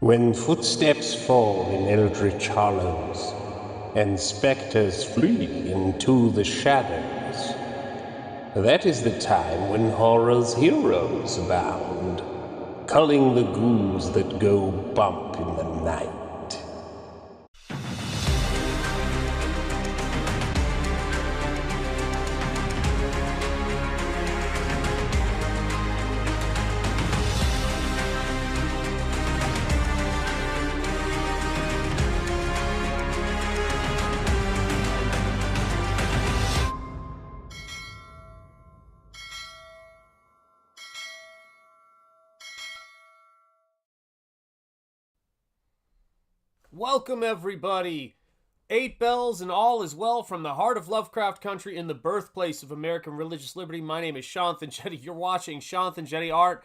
When footsteps fall in eldritch hollows, and spectres flee into the shadows, that is the time when horror's heroes abound, culling the ghouls that go bump in the night. Welcome, everybody. 8 bells and all is well from the heart of Lovecraft country in the birthplace of American religious liberty. My name is SHANTH ENJETI. You're watching SHANTH ENJETI Art.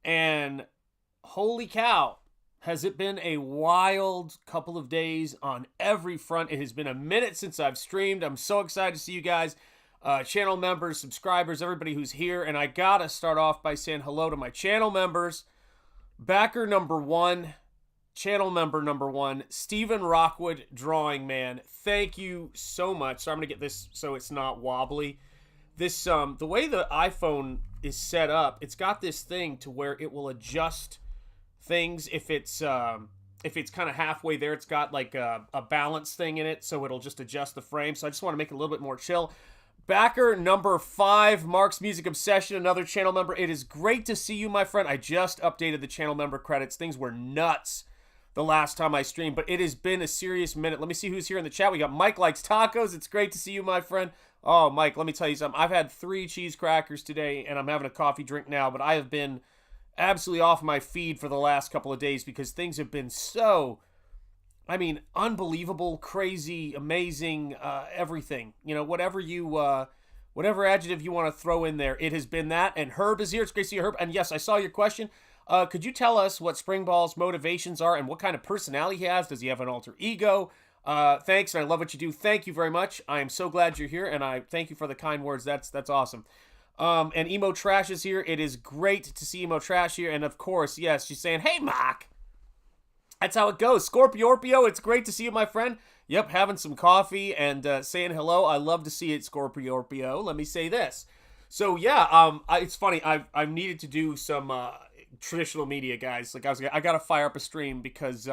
And holy cow, has it been a wild couple of days on every front. It has been a minute since I've streamed. I'm so excited to see you guys, channel members, subscribers, everybody who's here. And I gotta start off by saying hello to my channel members. Backer number 1. Channel member number 1, Stephen Rockwood, Drawing Man. Thank you so much. So I'm gonna get this so it's not wobbly. This the way the iPhone is set up, it's got this thing to where it will adjust things if it's kind of halfway there. It's got like a balance thing in it, so it'll just adjust the frame. So I just want to make it a little bit more chill. Backer number 5, Mark's Music Obsession, another channel member. It is great to see you, my friend. I just updated the channel member credits. Things were nuts the last time I streamed, but it has been a serious minute. Let me see who's here in the chat. We got Mike Likes Tacos. It's great to see you, my friend. Oh, Mike, let me tell you something. I've had 3 cheese crackers today, and I'm having a coffee drink now, but I have been absolutely off my feed for the last couple of days because things have been so, I mean, unbelievable, crazy, amazing, everything. You know, whatever adjective you want to throw in there, it has been that. And Herb is here. It's great to see you, Herb. And yes, I saw your question. Could you tell us what Springball's motivations are and what kind of personality he has? Does he have an alter ego? Thanks, and I love what you do. Thank you very much. I am so glad you're here, and I thank you for the kind words. That's awesome. And Emo Trash is here. It is great to see Emo Trash here. And of course, yes, she's saying, hey, Mark. That's how it goes. Scorpiorpio, it's great to see you, my friend. Yep, having some coffee and saying hello. I love to see it, Scorpiorpio. Let me say this. So, yeah, it's funny. I've needed to do some traditional media, guys. Like I gotta fire up a stream because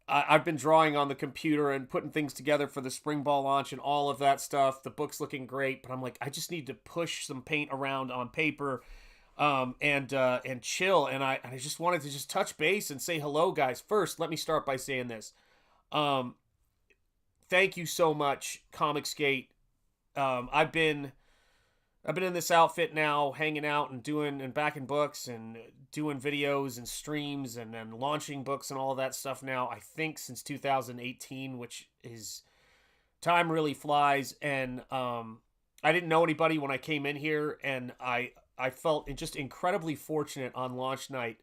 I've been drawing on the computer and putting things together for the Springball launch and all of that stuff. The book's looking great, but I'm like, I just need to push some paint around on paper and chill. And I just wanted to just touch base and say hello, guys. First, let me start by saying this. Thank you so much, Comicsgate. I've been in this outfit now, hanging out and doing and backing books and doing videos and streams and then launching books and all of that stuff now, I think since 2018, which is, time really flies. And I didn't know anybody when I came in here, and I felt just incredibly fortunate on launch night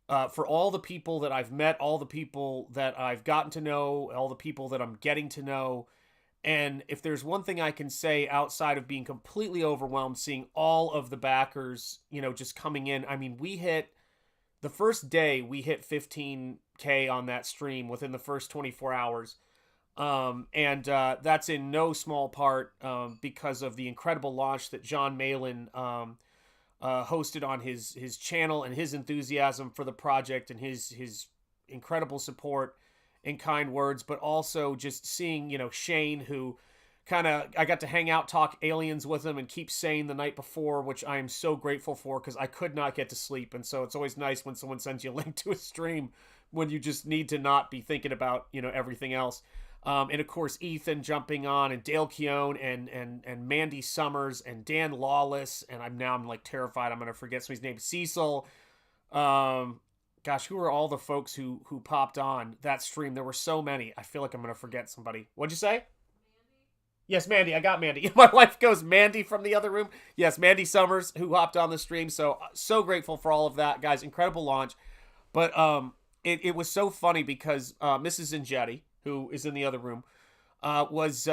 for all the people that I've met, all the people that I've gotten to know, all the people that I'm getting to know. And if there's one thing I can say outside of being completely overwhelmed, seeing all of the backers, you know, just coming in. I mean, the first day we hit 15K on that stream within the first 24 hours. And that's in no small part because of the incredible launch that John Malin hosted on his channel, and his enthusiasm for the project and his incredible support and kind words, but also just seeing, you know, Shane, who I got to hang out, talk aliens with him, and keep sane the night before, which I am so grateful for because I could not get to sleep. And so it's always nice when someone sends you a link to a stream when you just need to not be thinking about, you know, everything else. And of course, Ethan jumping on, and Dale Keown, and Mandy Summers, and Dan Lawless, and I'm like terrified I'm gonna forget somebody's name. Cecil. Gosh, who are all the folks who popped on that stream? There were so many. I feel like I'm going to forget somebody. What'd you say? Mandy? Yes, Mandy. I got Mandy. My wife goes, Mandy from the other room. Yes, Mandy Summers, who hopped on the stream. So grateful for all of that, guys. Incredible launch. But it was so funny because Mrs. Enjetti, who is in the other room, was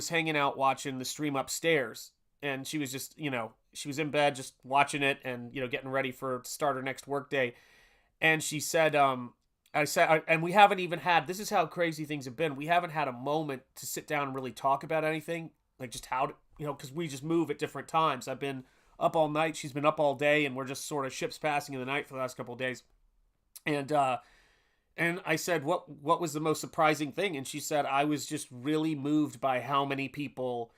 hanging out watching the stream upstairs. And she was just, you know, she was in bed just watching it and, you know, getting ready to start her next work day. And she said, and we haven't even had, this is how crazy things have been. We haven't had a moment to sit down and really talk about anything, like just how to, because we just move at different times. I've been up all night, she's been up all day, and we're just sort of ships passing in the night for the last couple of days. And I said, what was the most surprising thing? And she said, I was just really moved by how many people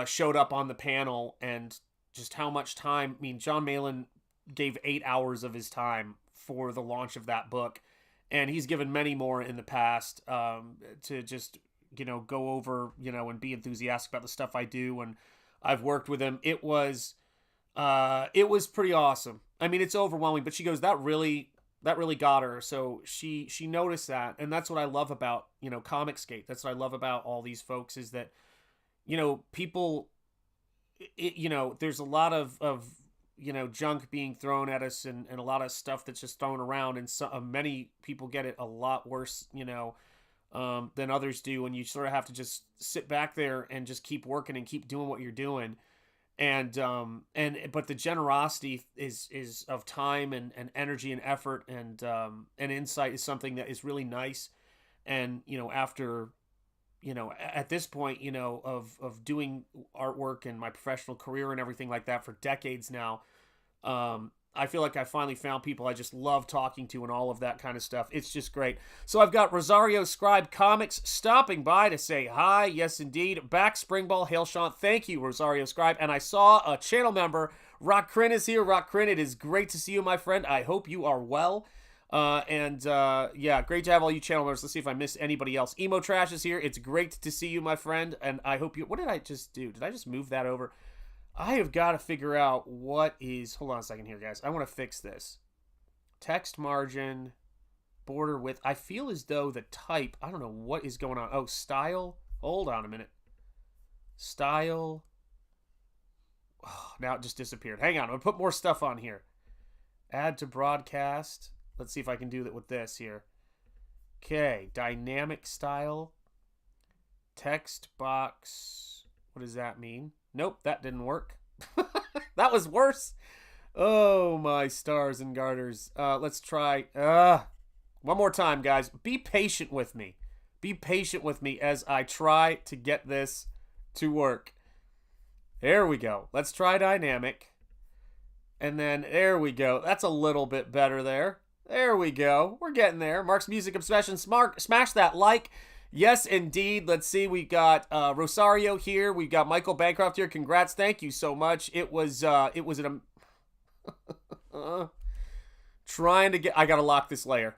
showed up on the panel and just how much time. I mean, John Malin gave 8 hours of his time for the launch of that book. And he's given many more in the past to just, go over, and be enthusiastic about the stuff I do. And I've worked with him. It was pretty awesome. I mean, it's overwhelming, but she goes, that really got her. So she noticed that. And that's what I love about, Comicsgate. That's what I love about all these folks is that, people, there's a lot of junk being thrown at us and a lot of stuff that's just thrown around. And many people get it a lot worse, than others do. And you sort of have to just sit back there and just keep working and keep doing what you're doing. But the generosity is of time and energy and effort and insight is something that is really nice. And, after, at this point, of doing artwork and my professional career and everything like that for decades now, I feel like I finally found people I just love talking to and all of that kind of stuff. It's just great. So I've got Rosario Scribe Comics stopping by to say hi. Yes, indeed. Back Springball. Hail Sean. Thank you, Rosario Scribe. And I saw a channel member. Rockrin is here. Rockrin, it is great to see you, my friend. I hope you are well. Yeah, great to have all you channel members. Let's see if I missed anybody else. Emo Trash is here. It's great to see you, my friend. And I hope you... What did I just do? Did I just move that over? I have got to figure out what is... Hold on a second here, guys. I want to fix this. Text margin, border width. I feel as though the type... I don't know what is going on. Oh, style. Hold on a minute. Style. Oh, now it just disappeared. Hang on. I'm going to put more stuff on here. Add to broadcast. Let's see if I can do that with this here. Okay. Dynamic style. Text box. What does that mean? Nope, that didn't work. That was worse. Oh, my stars and garters. Let's try. One more time, guys. Be patient with me. Be patient with me as I try to get this to work. There we go. Let's try dynamic. And then, there we go. That's a little bit better there. There we go. We're getting there. Mark's Music Obsession. Smash that like. Yes, indeed. Let's see. We got Rosario here. We've got Michael Bancroft here. Congrats. Thank you so much. It was an trying to get... I got to lock this layer.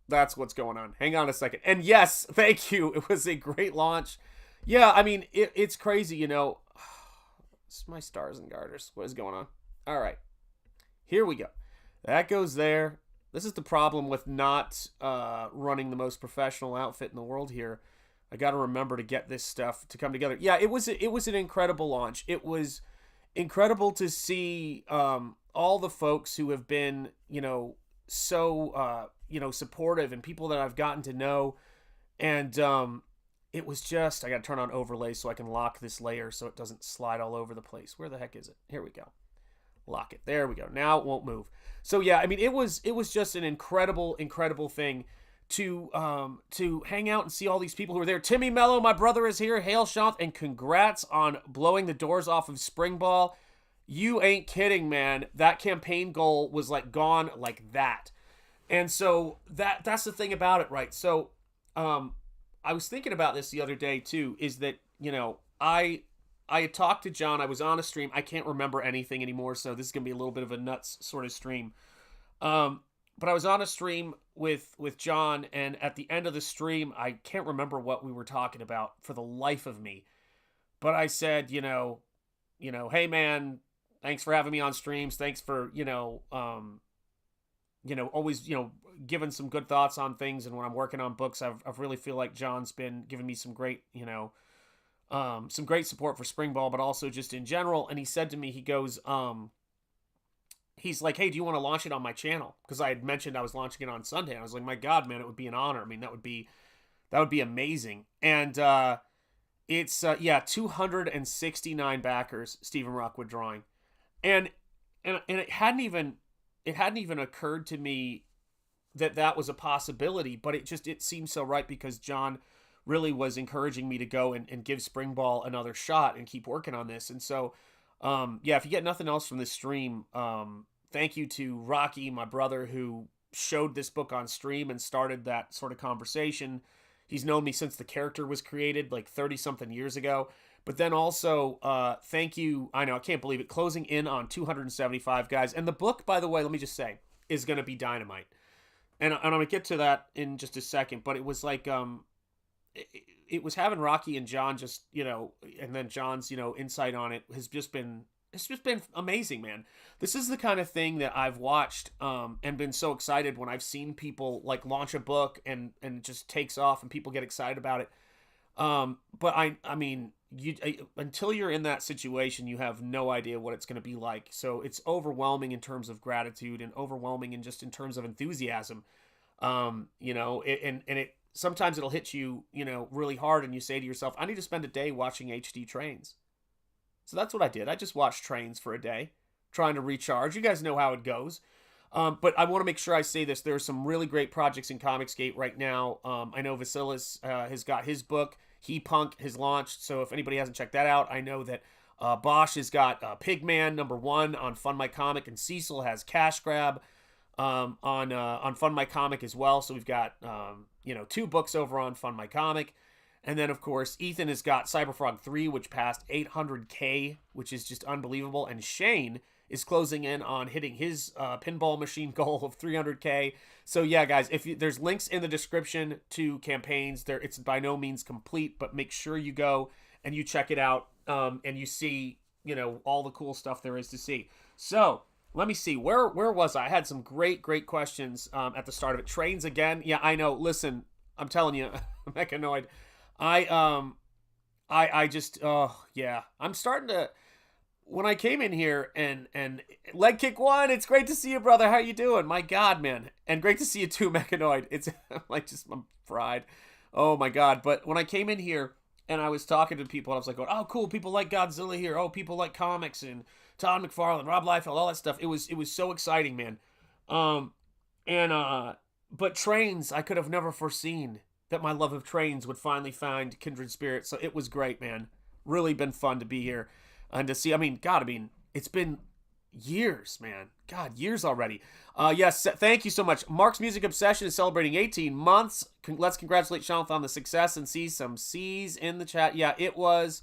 That's what's going on. Hang on a second. And yes, thank you. It was a great launch. Yeah, I mean, it's crazy, It's my stars and garters. What is going on? All right. Here we go. That goes there. This is the problem with not running the most professional outfit in the world here. I got to remember to get this stuff to come together. Yeah, it was an incredible launch. It was incredible to see all the folks who have been, so supportive and people that I've gotten to know. And it was just, I got to turn on overlay so I can lock this layer so it doesn't slide all over the place. Where the heck is it? Here we go. Lock it. There we go. Now it won't move. So yeah, I mean, it was just an incredible thing to hang out and see all these people who were there. Timmy Mello, my brother, is here. Hail Shanth, and congrats on blowing the doors off of Springball. You ain't kidding, man. That campaign goal was like gone like that. And so that's the thing about it, right? So I was thinking about this the other day too, is that, I had talked to John. I was on a stream. I can't remember anything anymore, so this is going to be a little bit of a nuts sort of stream. But I was on a stream with John, and at the end of the stream, I can't remember what we were talking about for the life of me. But I said, hey, man, thanks for having me on streams. Thanks for, always, giving some good thoughts on things. And when I'm working on books, I really feel like John's been giving me some great, some great support for Springball, but also just in general. And he said to me, he goes, he's like, hey, do you want to launch it on my channel? Because I had mentioned I was launching it on Sunday. I was like, my God, man, it would be an honor. I mean, that would be amazing. And it's 269 backers, Stephen Rockwood drawing. And it hadn't even occurred to me that was a possibility, but it seemed so right because John really was encouraging me to go and give Springball another shot and keep working on this. And so, yeah, if you get nothing else from this stream, thank you to Rocky, my brother, who showed this book on stream and started that sort of conversation. He's known me since the character was created, like 30-something years ago. But then also, thank you, I know, I can't believe it, closing in on 275, guys. And the book, by the way, let me just say, is going to be dynamite. And I'm going to get to that in just a second. But it was like, it was having Rocky and John just, and then John's, insight on it has just been, it's just been amazing, man. This is the kind of thing that I've watched and been so excited when I've seen people like launch a book and it just takes off and people get excited about it. But I mean, until you're in that situation, you have no idea what it's going to be like. So it's overwhelming in terms of gratitude and overwhelming in just in terms of enthusiasm. And it sometimes it'll hit you, really hard, and you say to yourself, I need to spend a day watching HD Trains. So that's what I did. I just watched Trains for a day, trying to recharge. You guys know how it goes. But I want to make sure I say this. There are some really great projects in Comicsgate right now. I know Vasilis has got his book. He Punk has launched. So if anybody hasn't checked that out, I know that Bosch has got Pigman #1 on Fund My Comic, and Cecil has Cash Grab on Fund My Comic as well. So we've got 2 books over on Fund My Comic. And then, of course, Ethan has got CYBERFROG 3, which passed 800K, which is just unbelievable. And Shane is closing in on hitting his pinball machine goal of 300K. So, yeah, guys, there's links in the description to campaigns. It's by no means complete, but make sure you go and you check it out and you see, all the cool stuff there is to see. So, let me see. Where was I? I had some great questions at the start of it. Trains again. Yeah, I know. Listen, I'm telling you, I'm mechanoid. I just, yeah, I'm starting to, when I came in here and leg kick 1, it's great to see you, brother. How you doing? My God, man. And great to see you too, mechanoid. It's like I'm fried. Oh my God. But when I came in here and I was talking to people, I was like, going, oh, cool. People like Godzilla here. Oh, people like comics and Todd McFarlane, Rob Liefeld, all that stuff. It was so exciting, man. But Trains, I could have never foreseen that my love of Trains would finally find kindred spirits. So it was great, man. Really been fun to be here and to see. It's been years, man. God, years already. Yes, thank you so much. Mark's Music Obsession is celebrating 18 months. Let's congratulate Shanth on the success and see some C's in the chat. Yeah, it was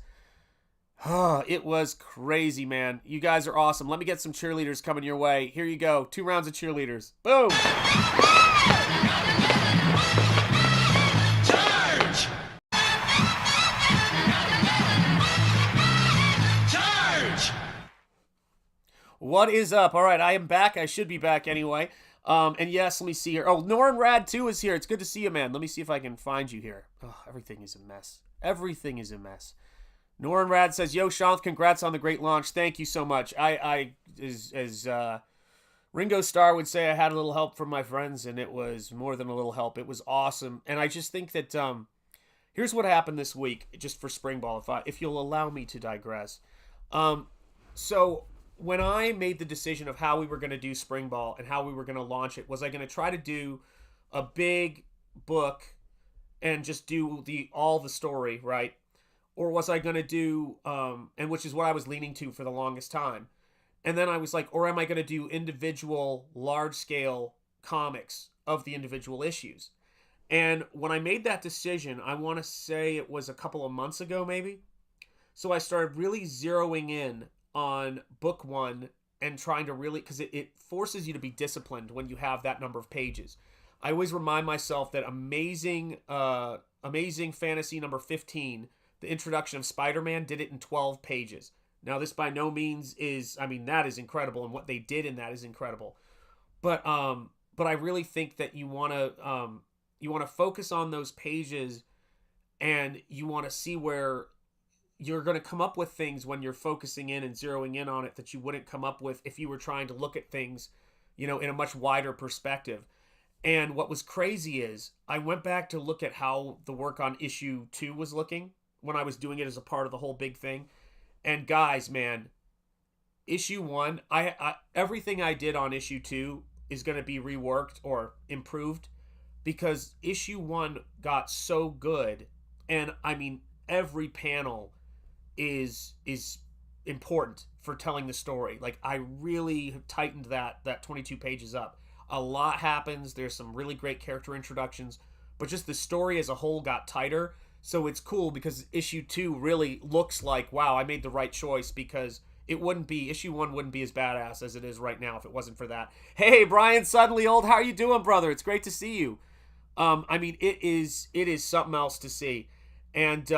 crazy, man. You guys are awesome. Let me get some cheerleaders coming your way. Here you go. 2 rounds of cheerleaders. Boom. What is up? All right, I am back. I should be back anyway. And yes, let me see here. Oh, Noran Rad 2 is here. It's good to see you, man. Let me see if I can find you here. Oh, everything is a mess. Everything is a mess. Noran Rad says, yo, Shanth, congrats on the great launch. Thank you so much. As Ringo Starr would say, I had a little help from my friends, and it was more than a little help. It was awesome. And I just think that here's what happened this week, just for Springball, if you'll allow me to digress. So when I made the decision of how we were going to do Springball and how we were going to launch it, was I going to try to do a big book and just do all the story, right? Or was I going to do, and which is what I was leaning to for the longest time. And then I was like, or am I going to do individual large-scale comics of the individual issues? And when I made that decision, I want to say it was a couple of months ago, maybe. So I started really zeroing in on book 1 and trying to really, because it forces you to be disciplined when you have that number of pages. I always remind myself that amazing fantasy number 15, the introduction of Spider-Man, did it in 12 pages. Now, this by no means is, that is incredible, and what they did in that is incredible. But I really think that you want to focus on those pages, and you want to see where you're going to come up with things when you're focusing in and zeroing in on it that you wouldn't come up with if you were trying to look at things, in a much wider perspective. And what was crazy is I went back to look at how the work on issue 2 was looking when I was doing it as a part of the whole big thing. And guys, man, issue 1, I everything I did on issue 2 is going to be reworked or improved, because issue 1 got so good, and I mean every panel is important for telling the story. Like, I really tightened that 22 pages up. A lot happens. There's some really great character introductions, but just the story as a whole got tighter. So it's cool because issue 2 really looks like, wow, I made the right choice, because issue 1 wouldn't be as badass as it is right now if it wasn't for that. Hey, Brian Suddenly Old, how are you doing, brother? It's great to see you. I mean, it is something else to see. And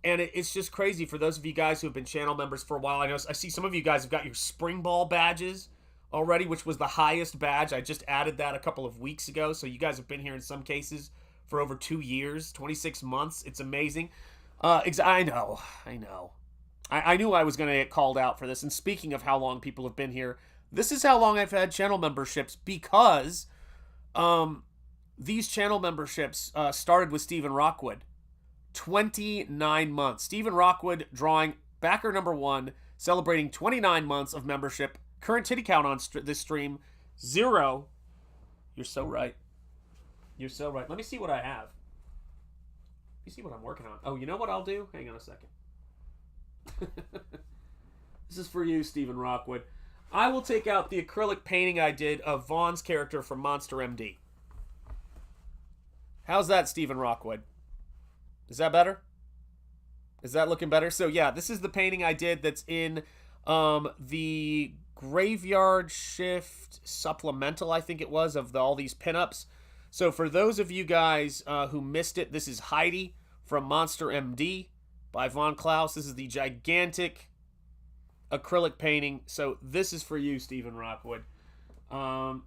it's just crazy for those of you guys who have been channel members for a while. I see some of you guys have got your Springball badges already, which was the highest badge. I just added that a couple of weeks ago. So you guys have been here in some cases for over 2 years, 26 months. It's amazing. I know. I knew I was going to get called out for this. And speaking of how long people have been here, this is how long I've had channel memberships, because these channel memberships started with Stephen Rockwood. 29 months. Stephen Rockwood, drawing backer number 1, celebrating 29 months of membership. Current titty count on this stream, 0. You're so right. You're so right. Let me see what I have. Let me see what I'm working on. Oh, you know what I'll do? Hang on a second. This is for you, Stephen Rockwood. I will take out the acrylic painting I did of Vaughn's character from Monster MD. How's that, Stephen Rockwood? Is that better? Is that looking better? So yeah, this is the painting I did that's in the Graveyard Shift supplemental, I think it was, of all these pinups. So for those of you guys who missed it, this is Heidi from Monster MD by Von Klaus. This is the gigantic acrylic painting. So this is for you, Stephen Rockwood. And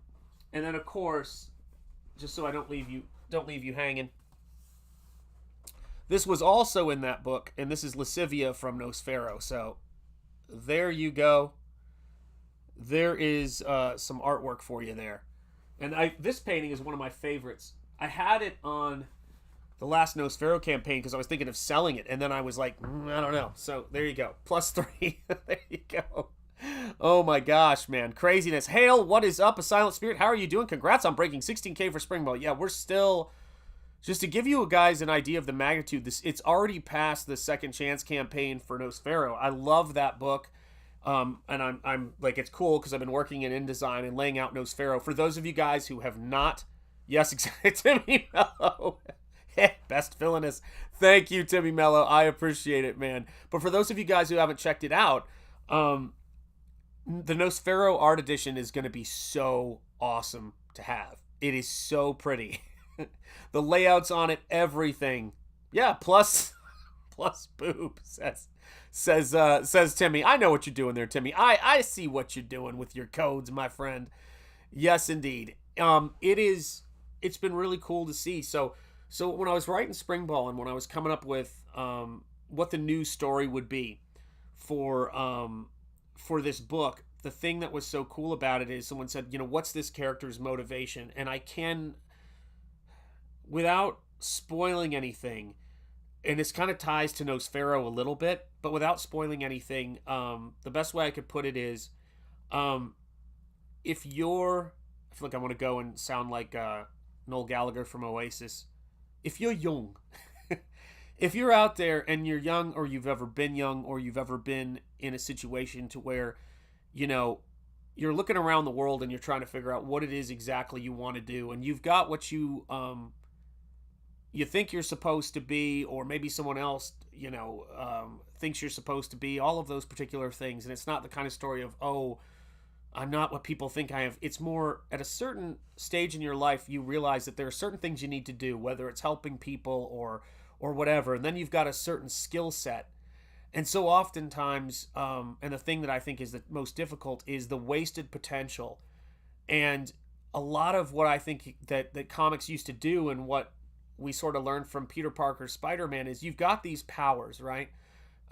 then of course, just so I don't leave you hanging, this was also in that book, and this is Lascivia from Nosfero. So there you go. There is some artwork for you there. And this painting is one of my favorites. I had it on the last Nosfero campaign because I was thinking of selling it, and then I was like, I don't know. So there you go. +3. There you go. Oh my gosh, man. Craziness. Hail, what is up? A Silent Spirit, how are you doing? Congrats on breaking 16K for Springball. Yeah, we're still... Just to give you guys an idea of the magnitude, it's already past the Second Chance campaign for Nosfero. I love that book. And I'm like, it's cool because I've been working in InDesign and laying out Nosfero. For those of you guys who have not, yes, exactly, Timmy Mello, best villainous. Thank you, Timmy Mello. I appreciate it, man. But for those of you guys who haven't checked it out, the Nosfero art edition is going to be so awesome to have. It is so pretty. The layouts on it, everything. Yeah, plus boob, says Timmy. I know what you're doing there, Timmy. I see what you're doing with your codes, my friend. Yes, indeed. It's been really cool to see. So when I was writing Springball and when I was coming up with what the new story would be for this book, the thing that was so cool about it is someone said, what's this character's motivation? And I can, without spoiling anything, and this kind of ties to Nosfero a little bit, but without spoiling anything, the best way I could put it is, if you're, I feel like I want to go and sound like Noel Gallagher from Oasis. If you're young, if you're out there and you're young, or you've ever been young, or you've ever been in a situation to where, you're looking around the world and you're trying to figure out what it is exactly you want to do, and you've got what you think you're supposed to be, or maybe someone else, thinks you're supposed to be, all of those particular things. And it's not the kind of story of, oh, I'm not what people think I am. It's more, at a certain stage in your life, you realize that there are certain things you need to do, whether it's helping people or whatever. And then you've got a certain skill set. And so oftentimes, and the thing that I think is the most difficult is the wasted potential. And a lot of what I think that comics used to do, and what we sort of learned from Peter Parker's Spider-Man, is you've got these powers, right?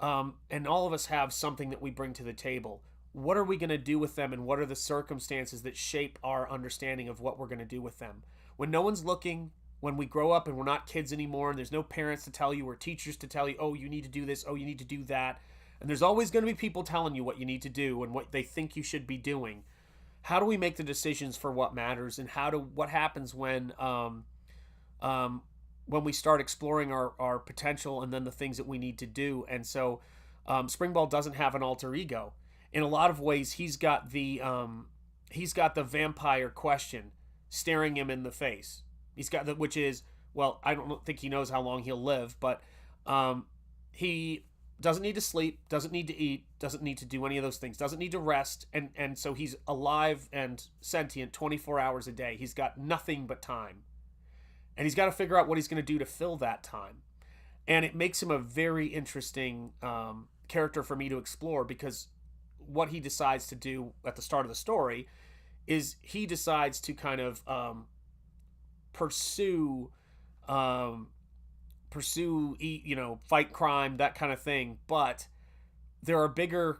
And all of us have something that we bring to the table. What are we going to do with them, and what are the circumstances that shape our understanding of what we're going to do with them? When no one's looking, when we grow up and we're not kids anymore, and there's no parents to tell you or teachers to tell you, oh, you need to do this, oh, you need to do that, and there's always going to be people telling you what you need to do and what they think you should be doing. how do we make the decisions for what matters, and what happens when we start exploring our potential and then the things that we need to do. And so Springball doesn't have an alter ego. In a lot of ways, he's got the vampire question staring him in the face. He's got the, which is, well, I don't think he knows how long he'll live, but he doesn't need to sleep, doesn't need to eat, doesn't need to do any of those things, doesn't need to rest, and so he's alive and sentient 24 hours a day. He's got nothing but time. And he's got to figure out what he's going to do to fill that time. And it makes him a very interesting character for me to explore, because what he decides to do at the start of the story is he decides to kind of pursue, fight crime, that kind of thing. But there are bigger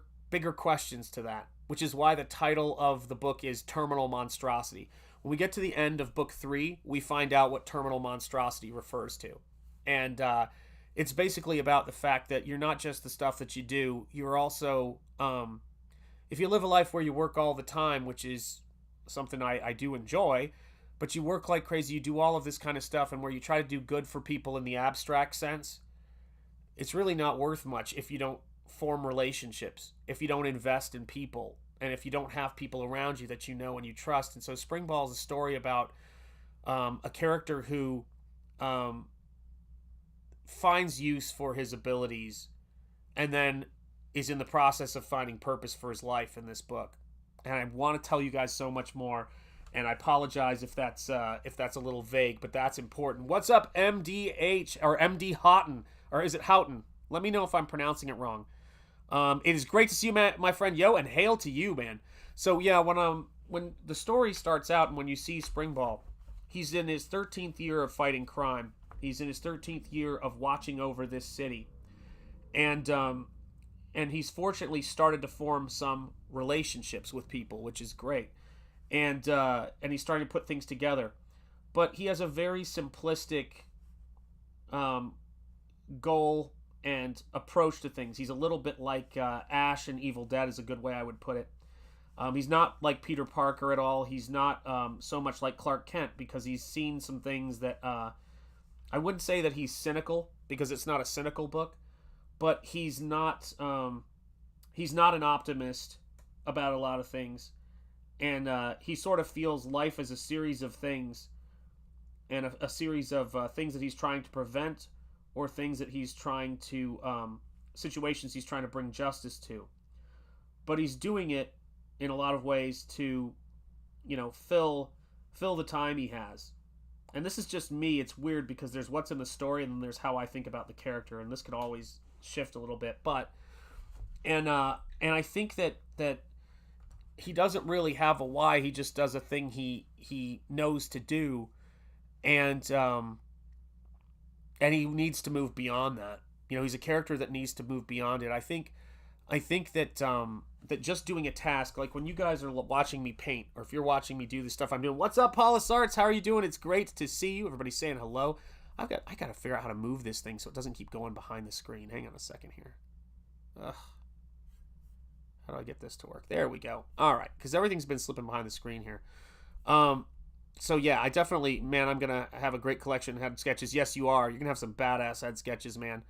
questions to that, which is why the title of the book is Terminal Monstrosity. When we get to the end of book 3, we find out what terminal monstrosity refers to. And it's basically about the fact that you're not just the stuff that you do, you're also, if you live a life where you work all the time, which is something I do enjoy, but you work like crazy, you do all of this kind of stuff, and where you try to do good for people in the abstract sense, it's really not worth much if you don't form relationships, if you don't invest in people, and if you don't have people around you that you know and you trust. And so Springball is a story about a character who finds use for his abilities and then is in the process of finding purpose for his life in this book. And I want to tell you guys so much more, and I apologize if that's a little vague, but that's important. What's up, MDH, or MD Houghton, or is it Houghton? Let me know if I'm pronouncing it wrong. It is great to see you, my friend. Yo, and hail to you, man. So yeah, when the story starts out and when you see Springball, he's in his 13th year of fighting crime. He's in his 13th year of watching over this city, and he's fortunately started to form some relationships with people, which is great, and he's starting to put things together. But he has a very simplistic goal and approach to things. He's a little bit like Ash in Evil Dead is a good way I would put it. He's not like Peter Parker at all. He's not so much like Clark Kent, because he's seen some things that I wouldn't say that he's cynical, because it's not a cynical book, but he's not an optimist about a lot of things, and he sort of feels life as a series of things, and a series of things that he's trying to prevent, or things that he's trying to, situations he's trying to bring justice to. But he's doing it in a lot of ways to, fill the time he has. And this is just me. It's weird because there's what's in the story and then there's how I think about the character, and this could always shift a little bit. But, and I think that he doesn't really have a why. He just does a thing he knows to do, and he needs to move beyond that. He's a character that needs to move beyond it. I think that that just doing a task, like when you guys are watching me paint, or if you're watching me do the stuff I'm doing, what's up, Paulus Arts? How are you doing? It's great to see you. Everybody's saying hello. I got to figure out how to move this thing so it doesn't keep going behind the screen. Hang on a second here. Ugh. How do I get this to work? There we go. All right, because everything's been slipping behind the screen here. So yeah, I definitely, man, I'm gonna have a great collection of head sketches. Yes, you are. You're gonna have some badass head sketches, man.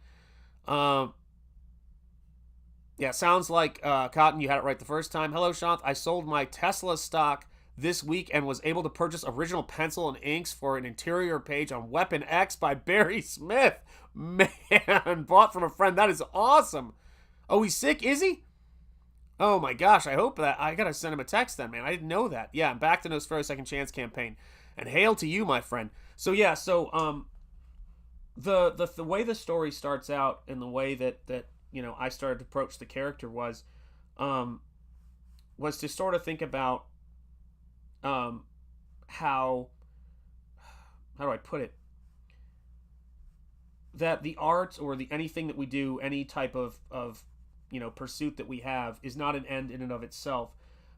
Yeah, sounds like Cotton, you had it right the first time. Hello, Shanth. I sold my Tesla stock this week and was able to purchase original pencil and inks for an interior page on Weapon X by Barry Smith. Man, bought from a friend. That is awesome. Oh, he's sick, is he? Oh my gosh, I hope that. I gotta send him a text then, man. I didn't know that. Yeah, I'm back to Nosfero Second Chance campaign. And hail to you, my friend. So yeah, the way the story starts out and the way that I started to approach the character was to sort of think about how do I put it? That the art or anything that we do, any type of pursuit that we have, is not an end in and of itself.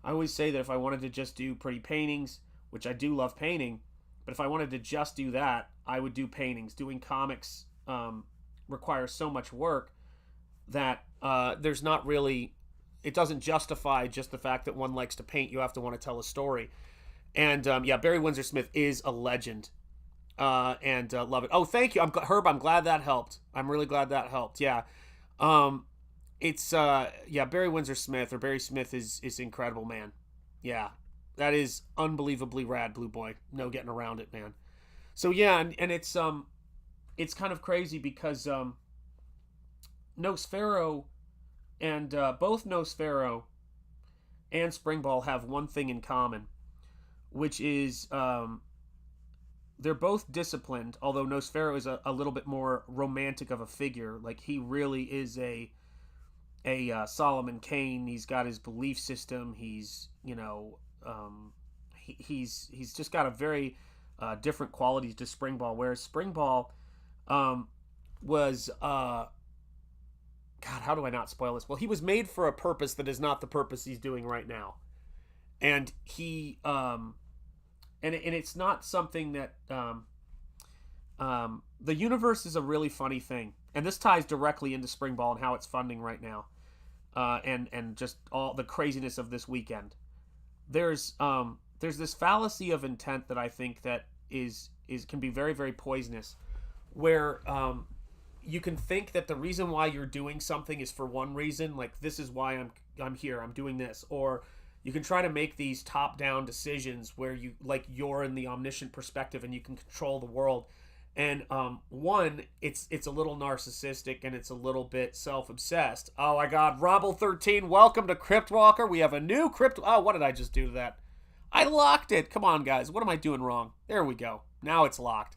I always say that if I wanted to just do pretty paintings, which I do love painting, but if I wanted to just do that, I would do paintings. Doing comics requires so much work that there's not really it doesn't justify just the fact that one likes to paint. You have to want to tell a story. And yeah, Barry Windsor Smith is a legend. And love it. Oh, thank you. Herb, I'm glad that helped. I'm really glad that helped. Yeah. It's yeah, Barry Windsor Smith, or Barry Smith, is incredible, man. Yeah. That is unbelievably rad, Blue Boy. No getting around it, man. So yeah, and it's kind of crazy because Nosfero and both Nosfero and Springball have one thing in common, which is they're both disciplined, although Nosfero is a little bit more romantic of a figure. Like, he really is a Solomon Kane. He's got his belief system. He's, you know, he's just got a very different qualities to Springball, whereas Springball was God, how do I not spoil this? Well, he was made for a purpose that is not the purpose he's doing right now, and he and it's not something that the universe is a really funny thing, and this ties directly into Springball and how it's funding right now, and just all the craziness of this weekend. There's this fallacy of intent that I think that is can be very, very poisonous, where you can think that the reason why you're doing something is for one reason, like, this is why I'm here, I'm doing this, or you can try to make these top-down decisions where you're in the omniscient perspective and you can control the world. And one, it's a little narcissistic and it's a little bit self-obsessed. Oh my God, Robble13, welcome to Crypt Walker. We have a new Crypt. Oh, what did I just do to that? I locked it. Come on, guys. What am I doing wrong? There we go. Now it's locked.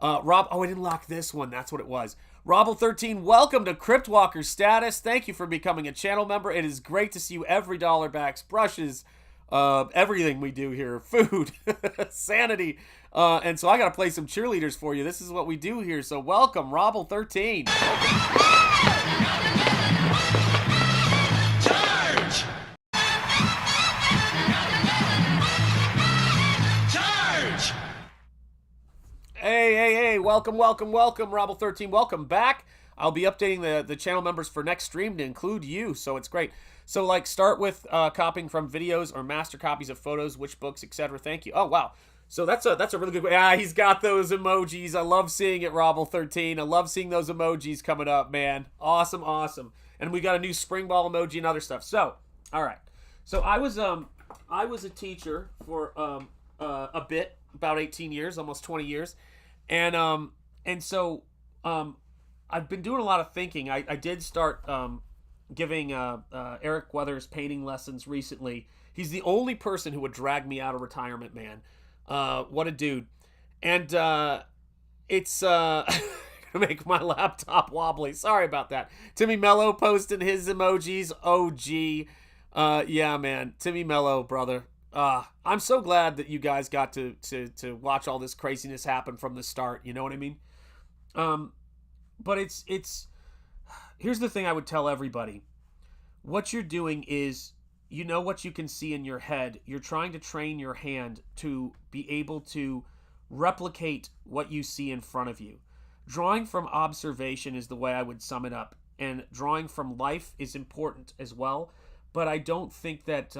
Oh, I didn't lock this one. That's what it was. Robble13, welcome to Crypt Walker status. Thank you for becoming a channel member. It is great to see you every dollar backs, brushes, everything we do here, food, sanity. And so I got to play some cheerleaders for you. This is what we do here. So welcome, Robble13. Charge! Charge! Hey, welcome, Robble13. Welcome back. I'll be updating the channel members for next stream to include you, so it's great. So, like, start with copying from videos or master copies of photos, which books, etc. Thank you. Oh, wow. So that's a really good way. Ah, he's got those emojis. I love seeing it, Robble13. I love seeing those emojis coming up, man. Awesome. And we got a new Springball emoji and other stuff. So, all right. So I was a teacher for a bit, about 18 years, almost 20 years. And so I've been doing a lot of thinking. I did start giving Eric Weathers painting lessons recently. He's the only person who would drag me out of retirement, man. What a dude. And it's make my laptop wobbly. Sorry about that. Timmy Mello posting his emojis. OG. Yeah, man. Timmy Mello, brother. I'm so glad that you guys got to watch all this craziness happen from the start. You know what I mean? But it's here's the thing I would tell everybody. What you're doing is, you know what you can see in your head. You're trying to train your hand to be able to replicate what you see in front of you. Drawing from observation is the way I would sum it up. And drawing from life is important as well. But I don't think that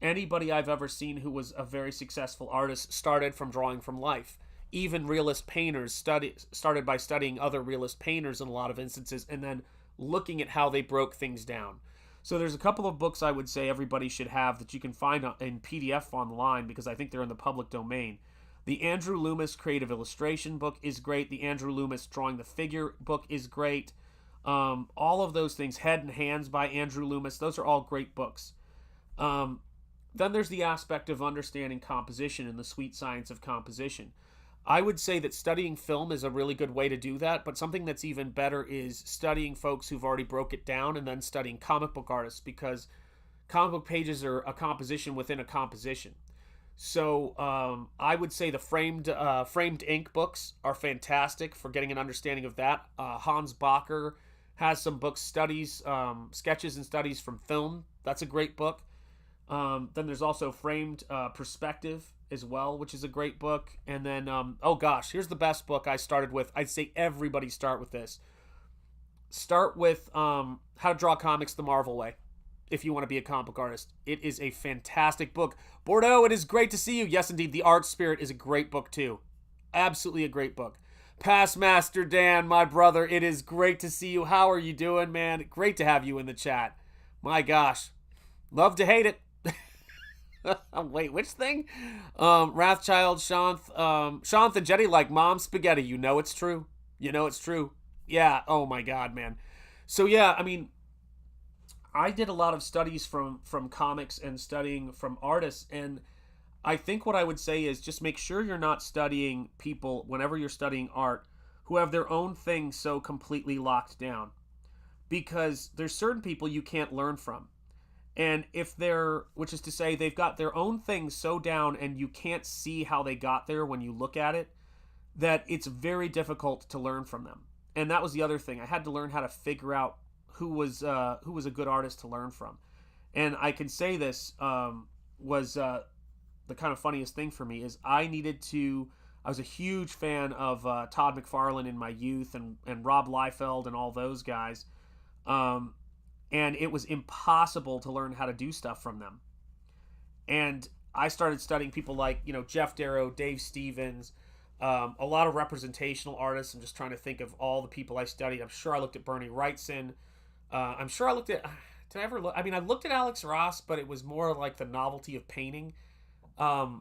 anybody I've ever seen who was a very successful artist started from drawing from life. Even realist painters started by studying other realist painters in a lot of instances and then looking at how they broke things down. So there's a couple of books I would say everybody should have that you can find in PDF online because I think they're in the public domain. The Andrew Loomis Creative Illustration book is great. The Andrew Loomis Drawing the Figure book is great. All of those things, Head and Hands by Andrew Loomis, those are all great books. Then there's the aspect of understanding composition and the sweet science of composition. I would say that studying film is a really good way to do that, but something that's even better is studying folks who've already broke it down and then studying comic book artists, because comic book pages are a composition within a composition. So I would say the framed ink books are fantastic for getting an understanding of that. Hans Bacher has some books, sketches and studies from film. That's a great book. Then there's also Framed Perspective as well, which is a great book. And then, oh gosh, here's the best book I started with. I'd say everybody start with this. Start with How to Draw Comics the Marvel Way. if you want to be a comic book artist. It is a fantastic book. Bordeaux, it is great to see you. Yes, indeed, The Art Spirit is a great book, too. Absolutely a great book. Past Master Dan, my brother, it is great to see you. How are you doing, man? Great to have you in the chat. My gosh. Love to hate it. Wait, which thing? Wrathchild, Shanth Enjeti like mom spaghetti. You know it's true. You know it's true. Yeah, oh my god, man. So yeah, I mean, I did a lot of studies from comics and studying from artists, and I think what I would say is just make sure you're not studying people, whenever you're studying art, who have their own thing so completely locked down. Because there's certain people you can't learn from. And if they're, which is to say, they've got their own things so down and you can't see how they got there when you look at it, that it's very difficult to learn from them. And that was the other thing. I had to learn how to figure out who was a good artist to learn from. And I can say this was the kind of funniest thing for me is I was a huge fan of Todd McFarlane in my youth and Rob Liefeld and all those guys. And it was impossible to learn how to do stuff from them. And I started studying people like, Jeff Darrow, Dave Stevens, a lot of representational artists. I'm just trying to think of all the people I studied. I'm sure I looked at Bernie Wrightson. I'm sure I looked at, did I ever look? I mean, I looked at Alex Ross, but it was more like the novelty of painting. I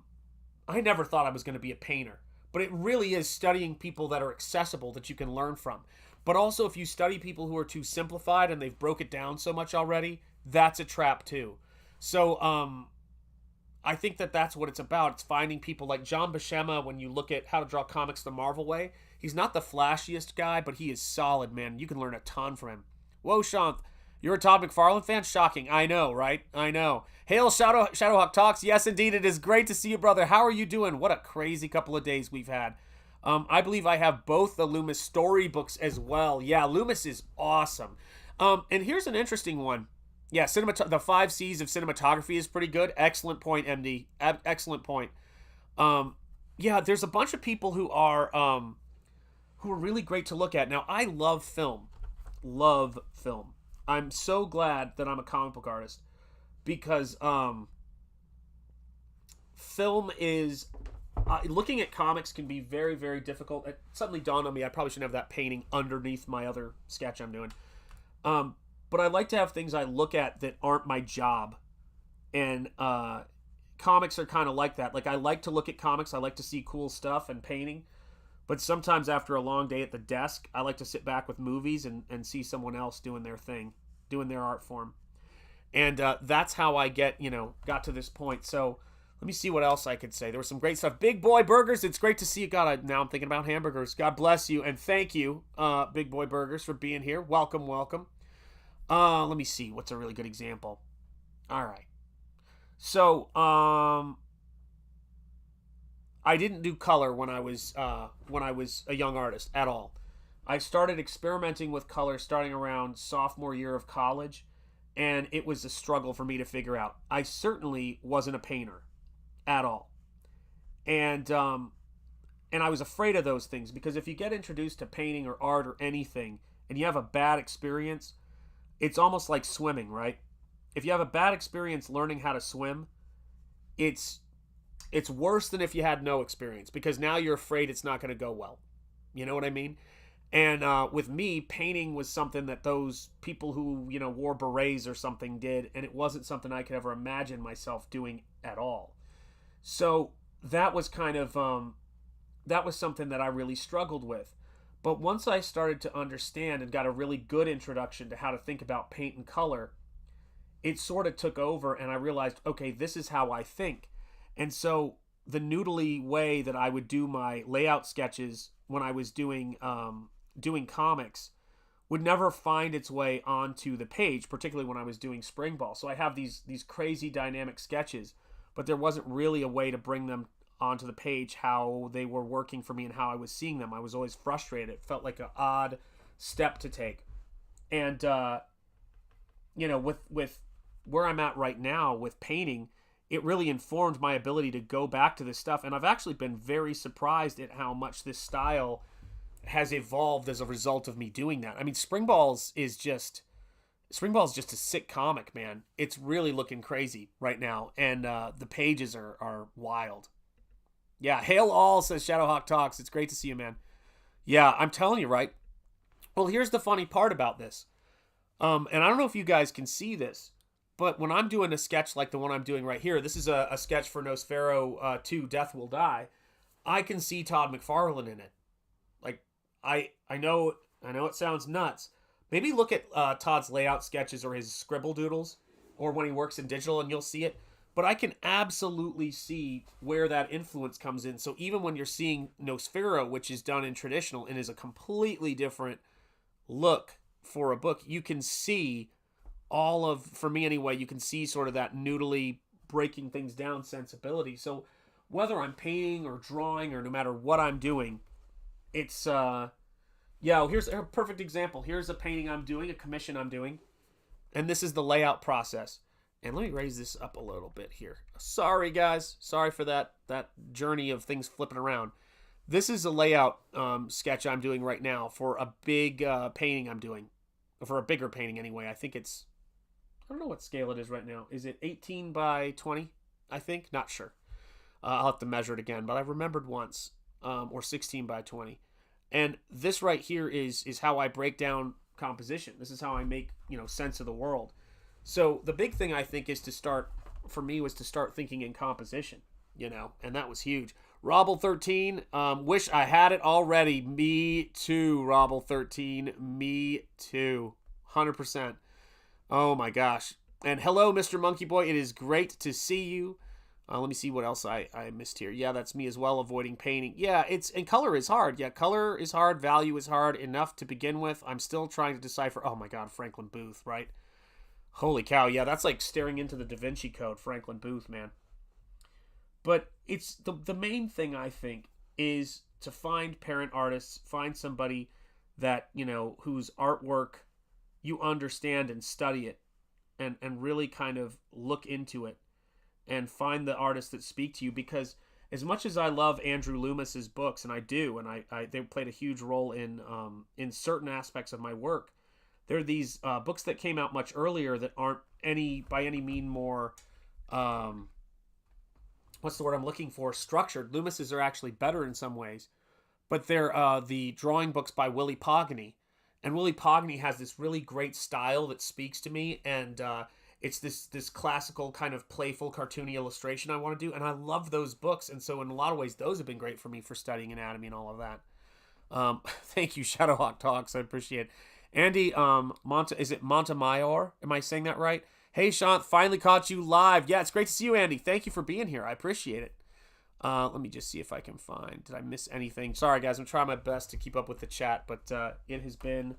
never thought I was going to be a painter, but it really is studying people that are accessible that you can learn from. But also, if you study people who are too simplified and they've broke it down so much already, that's a trap too. So I think that's what it's about. It's finding people like John Buscema. When you look at How to Draw Comics the Marvel Way, he's not the flashiest guy, but he is solid, man. You can learn a ton from him. Whoa, Shanth, you're a Todd McFarlane fan? Shocking. I know, right? I know. Hail Shadowhawk Talks. Yes, indeed. It is great to see you, brother. How are you doing? What a crazy couple of days we've had. I believe I have both the Loomis storybooks as well. Yeah, Loomis is awesome. And here's an interesting one. Yeah, the 5 C's of cinematography is pretty good. Excellent point, MD. Excellent point. Yeah, there's a bunch of people who are really great to look at. Now, I love film. Love film. I'm so glad that I'm a comic book artist because film is... looking at comics can be very, very difficult. It suddenly dawned on me I probably shouldn't have that painting underneath my other sketch I'm doing. But I like to have things I look at that aren't my job. And comics are kind of like that. Like, I like to look at comics. I like to see cool stuff and painting. But sometimes after a long day at the desk, I like to sit back with movies and see someone else doing their thing, doing their art form. And that's how I got to this point. So... let me see what else I could say. There was some great stuff. Big Boy Burgers, it's great to see you. God, now I'm thinking about hamburgers. God bless you, and thank you, Big Boy Burgers, for being here. Welcome, welcome. Let me see. What's a really good example? All right. So, I didn't do color when I was a young artist at all. I started experimenting with color starting around sophomore year of college, and it was a struggle for me to figure out. I certainly wasn't a painter at all. And I was afraid of those things because if you get introduced to painting or art or anything and you have a bad experience, it's almost like swimming, right? If you have a bad experience learning how to swim, it's worse than if you had no experience because now you're afraid it's not going to go well. You know what I mean? And with me, painting was something that those people who, wore berets or something did, and it wasn't something I could ever imagine myself doing at all. So that was kind of, that was something that I really struggled with. But once I started to understand and got a really good introduction to how to think about paint and color, it sort of took over and I realized, okay, this is how I think. And so the noodly way that I would do my layout sketches when I was doing comics would never find its way onto the page, particularly when I was doing Springball. So I have these crazy dynamic sketches, but there wasn't really a way to bring them onto the page how they were working for me and how I was seeing them. I was always frustrated. It felt like an odd step to take. And, with where I'm at right now with painting, it really informed my ability to go back to this stuff. And I've actually been very surprised at how much this style has evolved as a result of me doing that. I mean, Springballs is just, Springball is just a sick comic, man. It's really looking crazy right now, and the pages are wild. Yeah, hail all, says Shadowhawk Talks. It's great to see you, man. Yeah, I'm telling you, right? Well, here's the funny part about this. And I don't know if you guys can see this, but when I'm doing a sketch like the one I'm doing right here, this is a sketch for Nosfero 2, Death Will Die, I can see Todd McFarlane in it. Like, I know it sounds nuts. Maybe look at Todd's layout sketches or his scribble doodles, or when he works in digital, and you'll see it. But I can absolutely see where that influence comes in. So even when you're seeing Nosfero, which is done in traditional and is a completely different look for a book, you can see all of, for me anyway, you can see sort of that noodly breaking things down sensibility. So whether I'm painting or drawing or no matter what I'm doing, it's, yeah, here's a perfect example. Here's a painting I'm doing, a commission I'm doing, and this is the layout process. And let me raise this up a little bit here. Sorry, guys. Sorry for that journey of things flipping around. This is a layout sketch I'm doing right now for a big painting I'm doing. For a bigger painting, anyway. I think it's... I don't know what scale it is right now. Is it 18 by 20, I think? Not sure. I'll have to measure it again. But I remembered once. Or 16 by 20. And this right here is how I break down composition. This is how I make, sense of the world. So the big thing I think is to start thinking in composition, and that was huge. Robble13, wish I had it already. Me too, Robble13. Me too. 100%. Oh my gosh. And hello, Mr. Monkey Boy. It is great to see you. Let me see what else I missed here. Yeah, that's me as well, avoiding painting. Yeah, and color is hard. Yeah, color is hard. Value is hard enough to begin with. I'm still trying to decipher. Oh my God, Franklin Booth, right? Holy cow, yeah, that's like staring into the Da Vinci Code, Franklin Booth, man. But it's the main thing, I think, is to find parent artists, find somebody that, whose artwork you understand and study it and really kind of look into it and find the artists that speak to you. Because as much as I love Andrew Loomis's books, and I do, and they played a huge role in certain aspects of my work, there are these books that came out much earlier that aren't by any mean more, what's the word I'm looking for? Structured. Loomis's are actually better in some ways, but they're the drawing books by Willie Pogany, and Willie Pogany has this really great style that speaks to me, and it's this classical kind of playful cartoony illustration I want to do, and I love those books, and so in a lot of ways those have been great for me for studying anatomy and all of that. Thank you, Shadowhawk Talks. I appreciate it. Andy, is it Montemayor? Am I saying that right? Hey, Sean, finally caught you live. Yeah, it's great to see you, Andy. Thank you for being here. I appreciate it. Let me just see if I can find. Did I miss anything? Sorry, guys. I'm trying my best to keep up with the chat, but it has been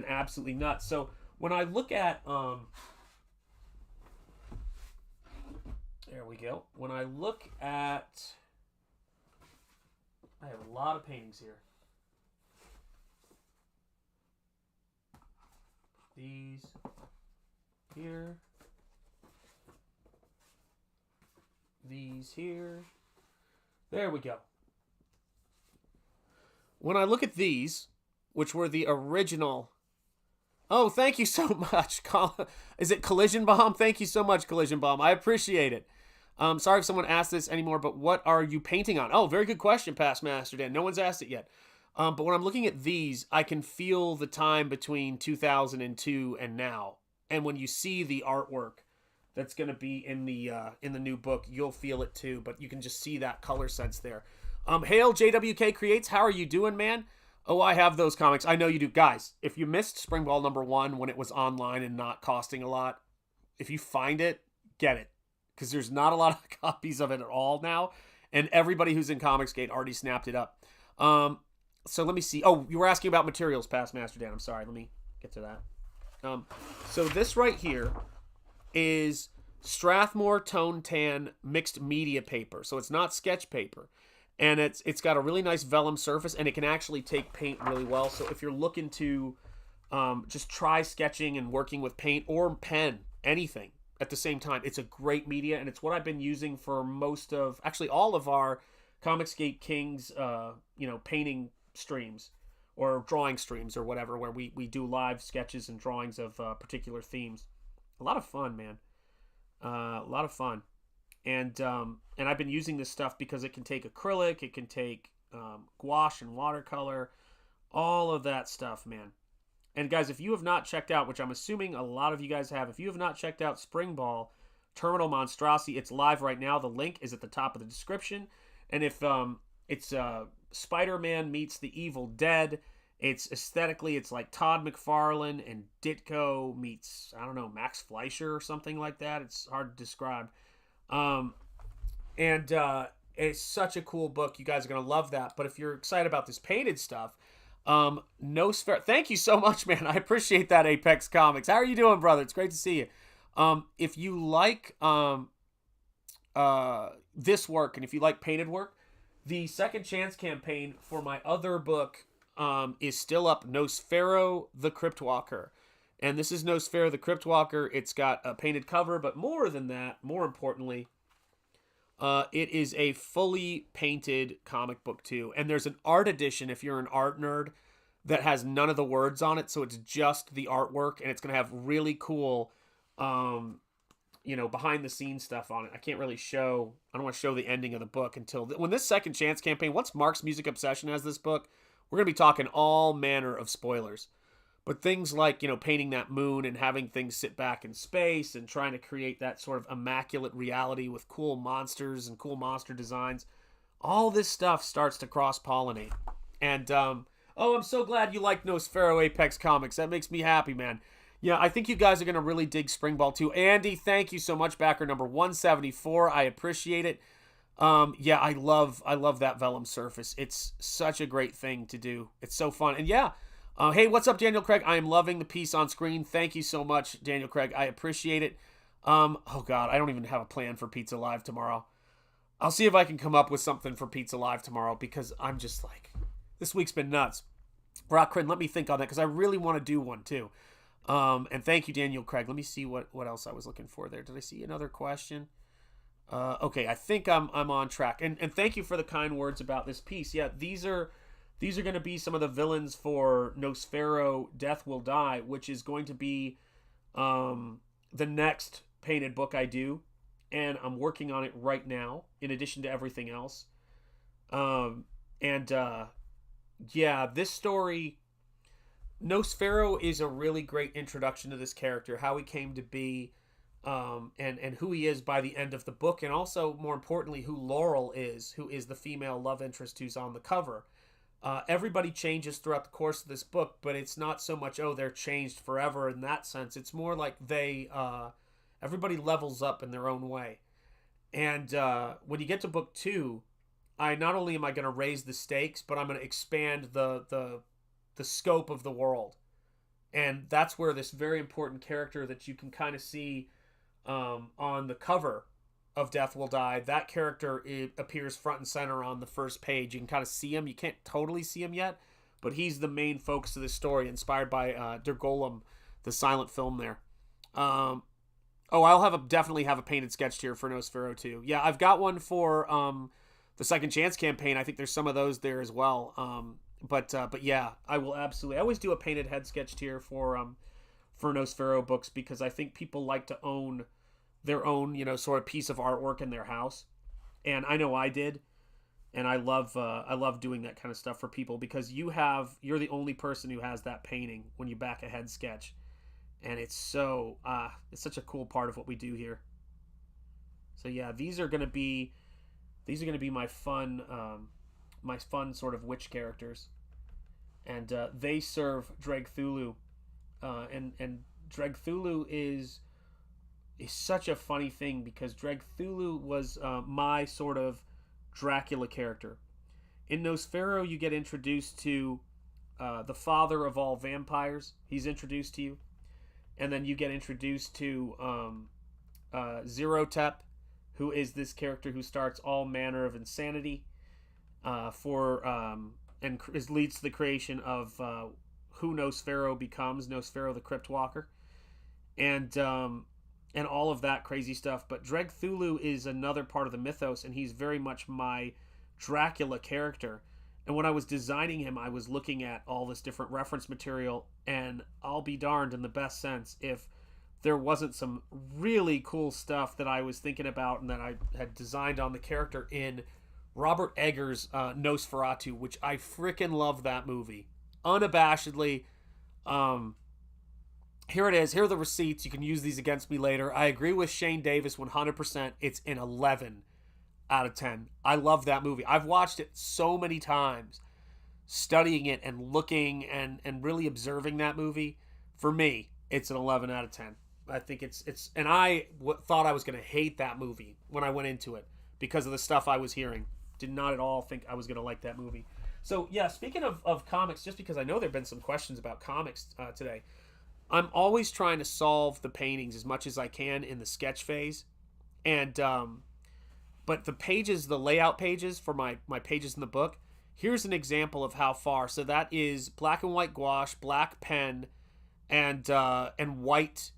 absolutely nuts. So when I look at there we go. When I look at, I have a lot of paintings here. These here, these here, there we go. When I look at these, which were the original, oh, thank you so much. Is it Collision Bomb? Thank you so much, Collision Bomb. I appreciate it. Sorry if someone asked this anymore, but what are you painting on? Oh, very good question, Past Master Dan. No one's asked it yet. But when I'm looking at these, I can feel the time between 2002 and now. And when you see the artwork that's going to be in the new book, you'll feel it too. But you can just see that color sense there. Hail JWK Creates, how are you doing, man? Oh, I have those comics. I know you do. Guys, if you missed Springball #1 when it was online and not costing a lot, if you find it, get it. Because there's not a lot of copies of it at all now. And everybody who's in Comicsgate already snapped it up. So let me see. Oh, you were asking about materials, Past Master Dan. I'm sorry. Let me get to that. So this right here is Strathmore Tone Tan mixed media paper. So it's not sketch paper. And it's got a really nice vellum surface, and it can actually take paint really well. So if you're looking to just try sketching and working with paint or pen, anything at the same time, it's a great media, and it's what I've been using for actually all of our Comicsgate Kings, painting streams. or drawing streams or whatever, where we do live sketches and drawings of particular themes. A lot of fun, man. A lot of fun. And I've been using this stuff because it can take acrylic, it can take gouache and watercolor, all of that stuff, man. And guys, if you have not checked out, which I'm assuming a lot of you guys have, if you have not checked out Springball Terminal Monstrosity, it's live right now. The link is at the top of the description. And if it's Spider-Man meets the Evil Dead, it's aesthetically, it's like Todd McFarlane and Ditko meets, I don't know, Max Fleischer or something like that. It's hard to describe. It's such a cool book. You guys are going to love that. But if you're excited about this painted stuff, Nosfero, thank you so much, man. I appreciate that, Apex Comics. How are you doing, brother? It's great to see you. If you like this work, and if you like painted work, the Second Chance campaign for my other book is still up, Nosfero the Crypt Walker. And this is Nosfero the Crypt Walker. It's got a painted cover, but more than that, more importantly, it is a fully painted comic book too. And there's an art edition, if you're an art nerd, that has none of the words on it. So it's just the artwork, and it's going to have really cool, behind the scenes stuff on it. I can't really show, I don't want to show the ending of the book until, when this Second Chance campaign, once Mark's Music Obsession has this book, we're going to be talking all manner of spoilers. But things like, painting that moon and having things sit back in space and trying to create that sort of immaculate reality with cool monsters and cool monster designs, all this stuff starts to cross-pollinate. And, I'm so glad you like Nosfero Apex Comics. That makes me happy, man. Yeah, I think you guys are going to really dig Springball too. Andy, thank you so much, backer number 174. I appreciate it. I love that vellum surface. It's such a great thing to do. It's so fun. And yeah, hey, what's up, Daniel Craig? I am loving the piece on screen. Thank you so much, Daniel Craig. I appreciate it. Oh God, I don't even have a plan for Pizza Live tomorrow. I'll see if I can come up with something for Pizza Live tomorrow, because I'm just like, this week's been nuts. Rockrin, let me think on that, because I really want to do one too. And thank you, Daniel Craig. Let me see what else I was looking for there. Did I see another question? Okay, I think I'm on track. And thank you for the kind words about this piece. Yeah, these are going to be some of the villains for Nosfero Death Will Die, which is going to be the next painted book I do. And I'm working on it right now, in addition to everything else. This story, Nosfero is a really great introduction to this character, how he came to be, and who he is by the end of the book, and also, more importantly, who Laurel is, who is the female love interest who's on the cover. Everybody changes throughout the course of this book, but it's not so much, they're changed forever in that sense. It's more like everybody levels up in their own way. And when you get to book 2, not only am I going to raise the stakes, but I'm going to expand the scope of the world. And that's where this very important character that you can kind of see on the cover of Death Will Die, that character appears front and center on the first page. You can kind of see him. You can't totally see him yet, but he's the main focus of this story, inspired by Der Golem, the silent film there. I'll definitely have a painted sketch here for Nosfero too. Yeah, I've got one for the Second Chance campaign. I think there's some of those there as well. But yeah, I will absolutely. I always do a painted head sketch tier for Nosfero books, because I think people like to own their own, sort of piece of artwork in their house, and I know I did, and I love doing that kind of stuff for people, because you're the only person who has that painting when you back a head sketch, and it's such a cool part of what we do here. So yeah, these are gonna be my fun sort of witch characters, and they serve Dreg Thulu, and Dreg Thulu is such a funny thing, because Dreg Thulu was my sort of Dracula character. In Nosfero, you get introduced to the father of all vampires. He's introduced to you, and then you get introduced to Zerotep, who is this character who starts all manner of insanity leads to the creation of who Nosfero becomes, Nosfero the Crypt Walker, and all of that crazy stuff. But Dreg Thulu is another part of the mythos, and he's very much my Dracula character. And when I was designing him, I was looking at all this different reference material, and I'll be darned in the best sense if there wasn't some really cool stuff that I was thinking about and that I had designed on the character in Robert Eggers' Nosferatu, which I freaking love that movie. Unabashedly. Here it is. Here are the receipts. You can use these against me later. I agree with Shane Davis 100%. It's an 11 out of 10. I love that movie. I've watched it so many times, studying it and looking and really observing that movie. For me, it's an 11 out of 10. I think it's and I thought I was going to hate that movie when I went into it because of the stuff I was hearing. Did not at all think I was going to like that movie. So yeah, speaking of comics, just because I know there have been some questions about comics today, I'm always trying to solve the paintings as much as I can in the sketch phase. And but the pages, the layout pages for my pages in the book, here's an example of how far. So that is black and white gouache, black pen, and white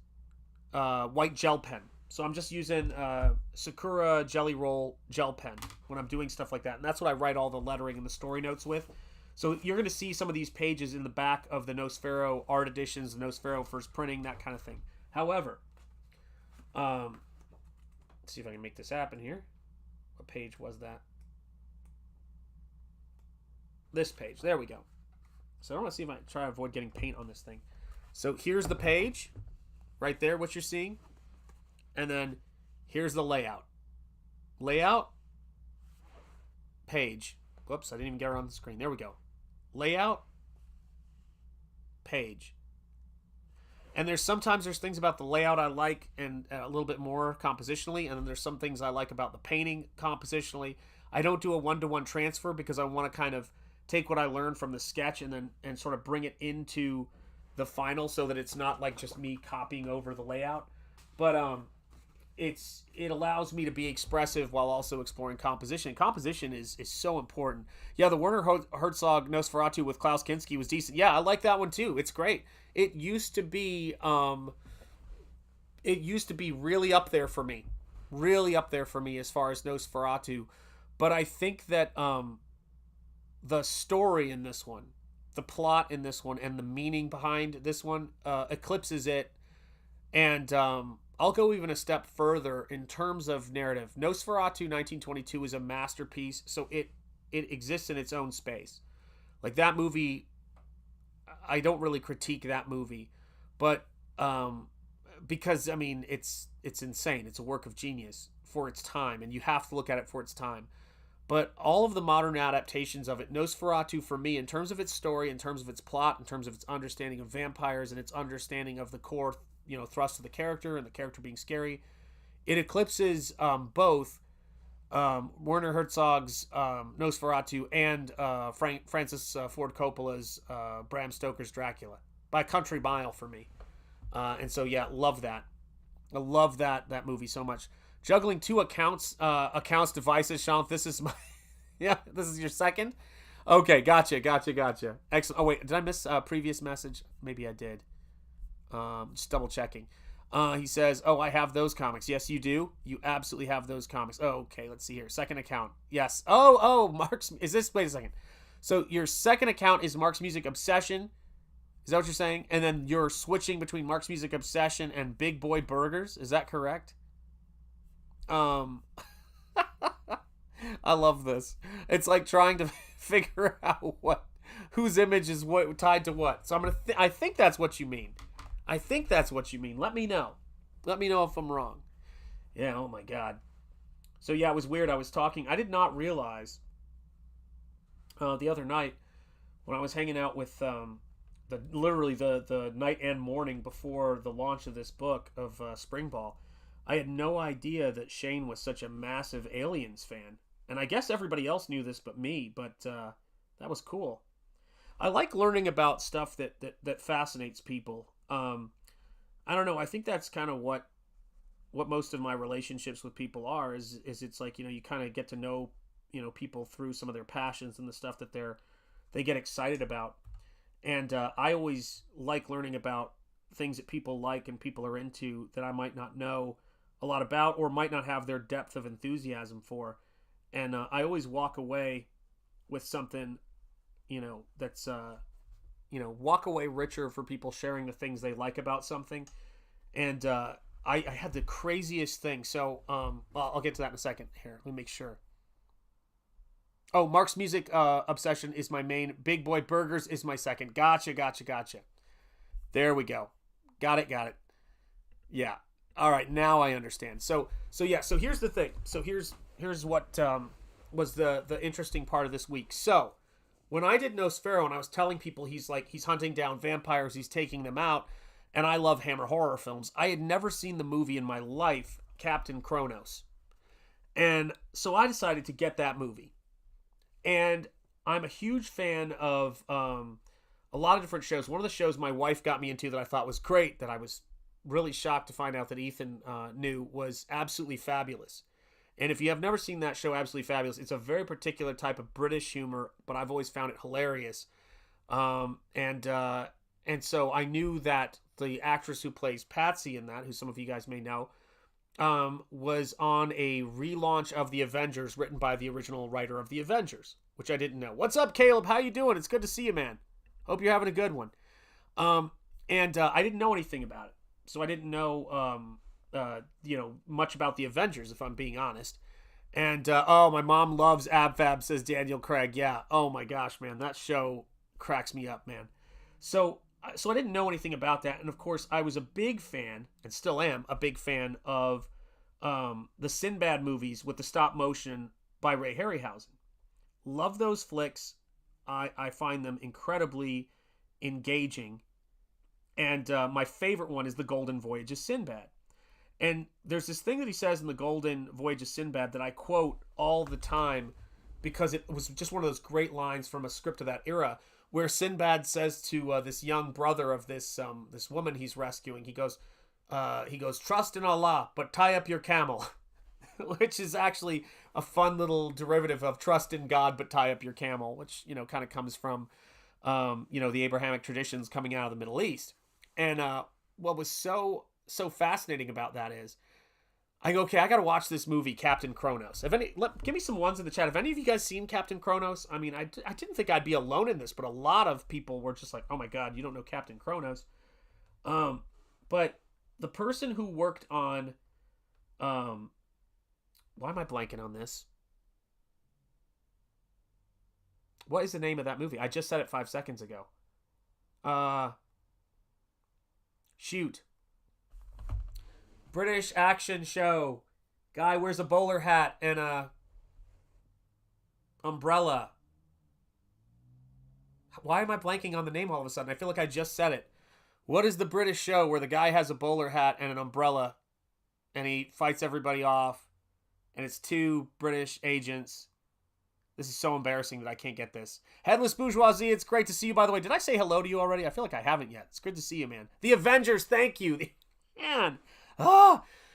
gel pen. So I'm just using Sakura Jelly Roll gel pen when I'm doing stuff like that. And that's what I write all the lettering and the story notes with. So you're going to see some of these pages in the back of the Nosfero art editions, the Nosfero first printing, that kind of thing. However, let's see if I can make this happen here. What page was that? This page. There we go. So I want to see if I can try to avoid getting paint on this thing. So here's the page. Right there, what you're seeing. And then here's the layout. Layout. Page. Whoops, I didn't even get her on the screen. There we go. Layout. Page. And there's things about the layout I like and a little bit more compositionally, and then there's some things I like about the painting compositionally. I don't do a one-to-one transfer because I want to kind of take what I learned from the sketch and sort of bring it into the final so that it's not like just me copying over the layout. But it allows me to be expressive while also exploring composition. Composition is so important. Yeah, the Werner Herzog Nosferatu with Klaus Kinski was decent. Yeah, I like that one too. It's great. It used to be really up there for me. Really up there for me as far as Nosferatu. But I think that the story in this one, the plot in this one, and the meaning behind this one eclipses it. And I'll go even a step further in terms of narrative. Nosferatu 1922 is a masterpiece, so it exists in its own space. Like that movie, I don't really critique that movie, but because I mean it's insane. It's a work of genius for its time, and you have to look at it for its time. But all of the modern adaptations of it, Nosferatu for me, in terms of its story, in terms of its plot, in terms of its understanding of vampires, and its understanding of the core, thrust of the character and the character being scary, it eclipses both Werner Herzog's Nosferatu and Francis Ford Coppola's Bram Stoker's Dracula by a country mile for me. And so yeah, love that. I love that movie so much. Juggling two accounts devices, Sean. This is my this is your second. Okay, gotcha. Excellent. Oh wait, did I miss a previous message? Maybe I did. Just double checking. He says, "Oh, I have those comics." Yes, you do. You absolutely have those comics. Oh, okay. Let's see here. Second account. Yes. Oh, Mark's. Is this? Wait a second. So your second account is Mark's Music Obsession. Is that what you're saying? And then you're switching between Mark's Music Obsession and Big Boy Burgers. Is that correct? I love this. It's like trying to figure out whose image is what tied to what. So I think that's what you mean. Let me know. Let me know if I'm wrong. Yeah, oh my god. So yeah, it was weird. I was talking. I did not realize the other night when I was hanging out with the night and morning before the launch of this book of Springball, I had no idea that Shane was such a massive Aliens fan. And I guess everybody else knew this but me, but that was cool. I like learning about stuff that fascinates people. I don't know. I think that's kind of what most of my relationships with people are. Is it's like you kind of get to know people through some of their passions and the stuff that they get excited about. And I always like learning about things that people like and people are into that I might not know a lot about or might not have their depth of enthusiasm for. And I always walk away with something that's walk away richer for people sharing the things they like about something. And I had the craziest thing. So I'll get to that in a second. Here, let me make sure. Oh, Mark's music obsession is my main. Big Boy Burgers is my second. Gotcha. There we go. Got it. Yeah. All right, now I understand. So here's the thing. So here's what was the interesting part of this week. So when I did Nosfero and I was telling people he's hunting down vampires, he's taking them out, and I love Hammer horror films. I had never seen the movie in my life, Captain Kronos. And so I decided to get that movie. And I'm a huge fan of a lot of different shows. One of the shows my wife got me into that I thought was great, that I was really shocked to find out that Ethan knew, was Absolutely Fabulous. And if you have never seen that show, Absolutely Fabulous, it's a very particular type of British humor, but I've always found it hilarious. And so I knew that the actress who plays Patsy in that, who some of you guys may know, was on a relaunch of The Avengers written by the original writer of The Avengers, which I didn't know. What's up, Caleb? How you doing? It's good to see you, man. Hope you're having a good one. And I didn't know anything about it. So I didn't know, much about The Avengers, if I'm being honest. And, my mom loves Ab Fab, says Daniel Craig. Yeah. Oh my gosh, man. That show cracks me up, man. So I didn't know anything about that. And of course, I was a big fan, and still am a big fan of, the Sinbad movies with the stop motion by Ray Harryhausen. Love those flicks. I find them incredibly engaging. And my favorite one is The Golden Voyage of Sinbad. And there's this thing that he says in The Golden Voyage of Sinbad that I quote all the time because it was just one of those great lines from a script of that era, where Sinbad says to this young brother of this woman he's rescuing, he goes, "Trust in Allah, but tie up your camel," which is actually a fun little derivative of "Trust in God, but tie up your camel," which kind of comes from the Abrahamic traditions coming out of the Middle East. And what was so fascinating about that is, I go, okay, I got to watch this movie, Captain Kronos. Give me some ones in the chat. Have any of you guys seen Captain Kronos? I mean, I didn't think I'd be alone in this, but a lot of people were just like, oh my God, you don't know Captain Kronos. But the person who worked on, why am I blanking on this? What is the name of that movie? I just said it 5 seconds ago. Shoot. British action show. Guy wears a bowler hat and a umbrella. Why am I blanking on the name all of a sudden? I feel like I just said it. What is the British show where the guy has a bowler hat and an umbrella and he fights everybody off, and it's two British agents? This is so embarrassing that I can't get this. Headless Bourgeoisie, it's great to see you, by the way. Did I say hello to you already? I feel like I haven't yet. It's good to see you, man. The Avengers, thank you. Man.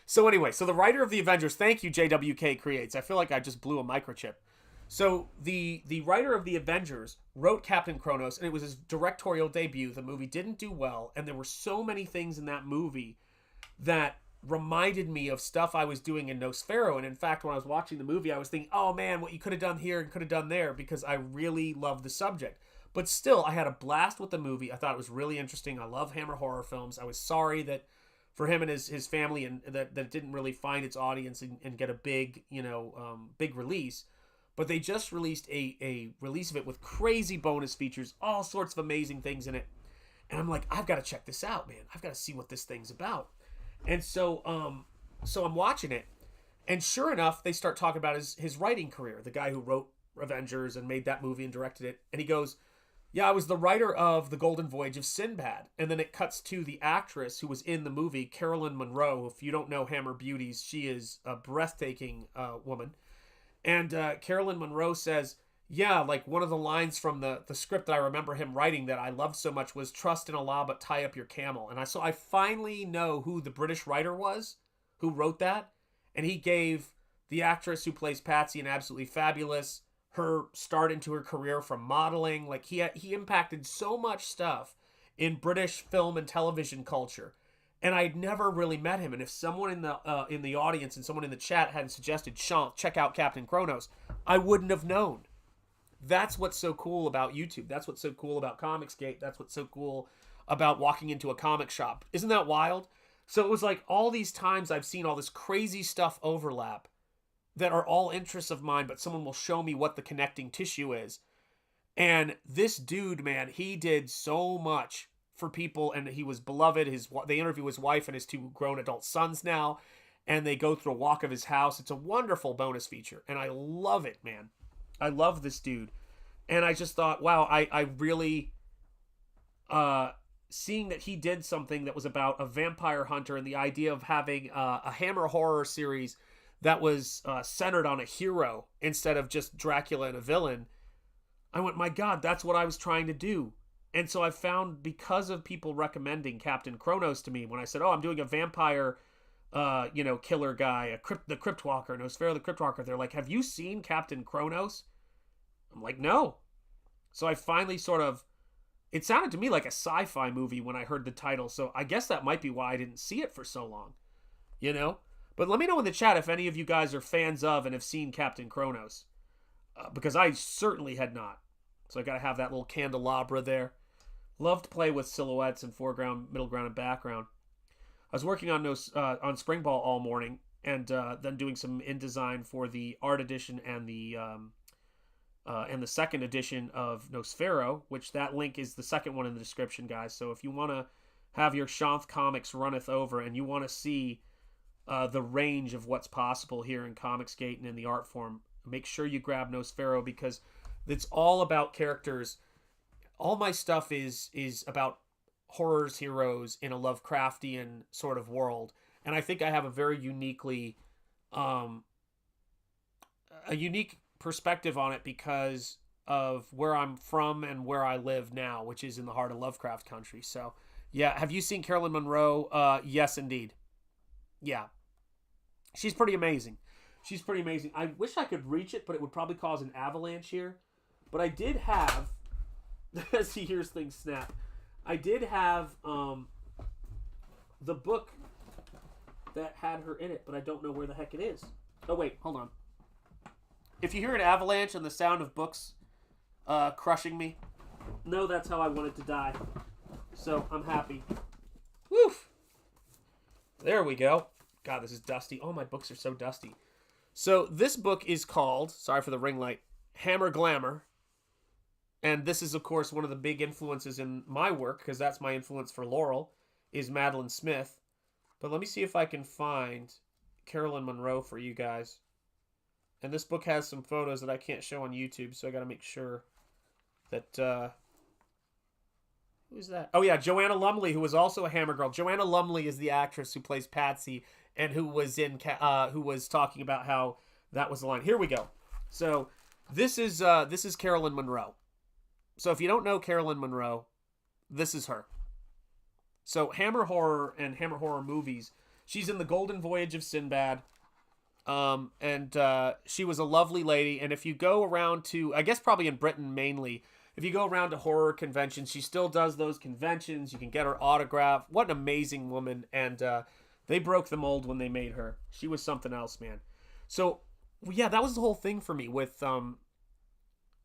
So anyway, so the writer of The Avengers, thank you, JWK Creates. I feel like I just blew a microchip. So the writer of The Avengers wrote Captain Kronos, and it was his directorial debut. The movie didn't do well, and there were so many things in that movie that reminded me of stuff I was doing in Nosfero. And in fact, when I was watching the movie, I was thinking, oh man, what you could have done here and could have done there, because I really love the subject. But still, I had a blast with the movie. I thought it was really interesting. I love Hammer horror films. I was sorry that for him and his family, and that it didn't really find its audience and get a big, big release. But they just released a release of it with crazy bonus features, all sorts of amazing things in it. And I'm like, I've got to check this out, man. I've got to see what this thing's about. And so I'm watching it, and sure enough, they start talking about his writing career, the guy who wrote Avengers and made that movie and directed it. And he goes, yeah, I was the writer of The Golden Voyage of Sinbad. And then it cuts to the actress who was in the movie, Carolyn Monroe. If you don't know Hammer Beauties, she is a breathtaking woman. And Carolyn Monroe says, yeah, like one of the lines from the script that I remember him writing that I loved so much was "Trust in Allah, but tie up your camel." And I finally know who the British writer was who wrote that. And he gave the actress who plays Patsy in Absolutely Fabulous her start into her career from modeling. Like he impacted so much stuff in British film and television culture. And I'd never really met him. And if someone in the audience and someone in the chat hadn't suggested, Sean, check out Captain Kronos, I wouldn't have known That's what's so cool about YouTube. That's what's so cool about Comicsgate. That's what's so cool about walking into a comic shop. Isn't that wild? So it was like all these times I've seen all this crazy stuff overlap that are all interests of mine, but someone will show me what the connecting tissue is. And this dude, man, he did so much for people, and he was beloved. They interview his wife and his 2 grown adult sons now, and they go through a walk of his house. It's a wonderful bonus feature, and I love it, man. I love this dude. And I just thought, wow, I really... seeing that he did something that was about a vampire hunter and the idea of having a Hammer horror series that was centered on a hero instead of just Dracula and a villain, I went, my God, that's what I was trying to do. And so I found, because of people recommending Captain Kronos to me, when I said, oh, I'm doing a vampire, killer guy, the Crypt Walker, Nosfero the Crypt Walker, they're like, have you seen Captain Kronos? I'm like, no. So I finally it sounded to me like a sci-fi movie when I heard the title, so I guess that might be why I didn't see it for so long, But let me know in the chat if any of you guys are fans of and have seen Captain Kronos, because I certainly had not. So I got to have that little candelabra there. Love to play with silhouettes in foreground, middle ground, and background. I was working on SPRINGBALL all morning, and then doing some InDesign for the art edition and the second edition of Nosfero, which that link is the second one in the description, guys. So if you want to have your Shanth Comics runneth over and you want to see the range of what's possible here in Comicsgate and in the art form, make sure you grab Nosfero, because it's all about characters. All my stuff is about horrors, heroes in a Lovecraftian sort of world. And I think I have a very unique perspective on it because of where I'm from and where I live now, which is in the heart of Lovecraft country. So, yeah. Have you seen Caroline Munro? Yes, indeed. Yeah. She's pretty amazing. I wish I could reach it, but it would probably cause an avalanche here. But I did have, as he hears things snap, I did have the book that had her in it, but I don't know where the heck it is. Oh, wait, hold on. If you hear an avalanche and the sound of books crushing me, know that's how I wanted to die. So I'm happy. Woof! There we go. God, this is dusty. Oh, my books are so dusty. So this book is called, sorry for the ring light, Hammer Glamour. And this is, of course, one of the big influences in my work, because that's my influence for Laurel, is Madeline Smith. But let me see if I can find Caroline Munro for you guys. And this book has some photos that I can't show on YouTube, so I got to make sure that... who's that? Oh, yeah, Joanna Lumley, who was also a Hammer Girl. Joanna Lumley is the actress who plays Patsy and who was talking about how that was the line. Here we go. So this is Caroline Munro. So if you don't know Caroline Munro, this is her. So Hammer Horror and Hammer Horror movies. She's in The Golden Voyage of Sinbad. And she was a lovely lady. And if you go around to, I guess probably in Britain mainly, if you go around to horror conventions, she still does those conventions. You can get her autograph. What an amazing woman. And they broke the mold when they made her. She was something else, man. So, yeah, that was the whole thing for me with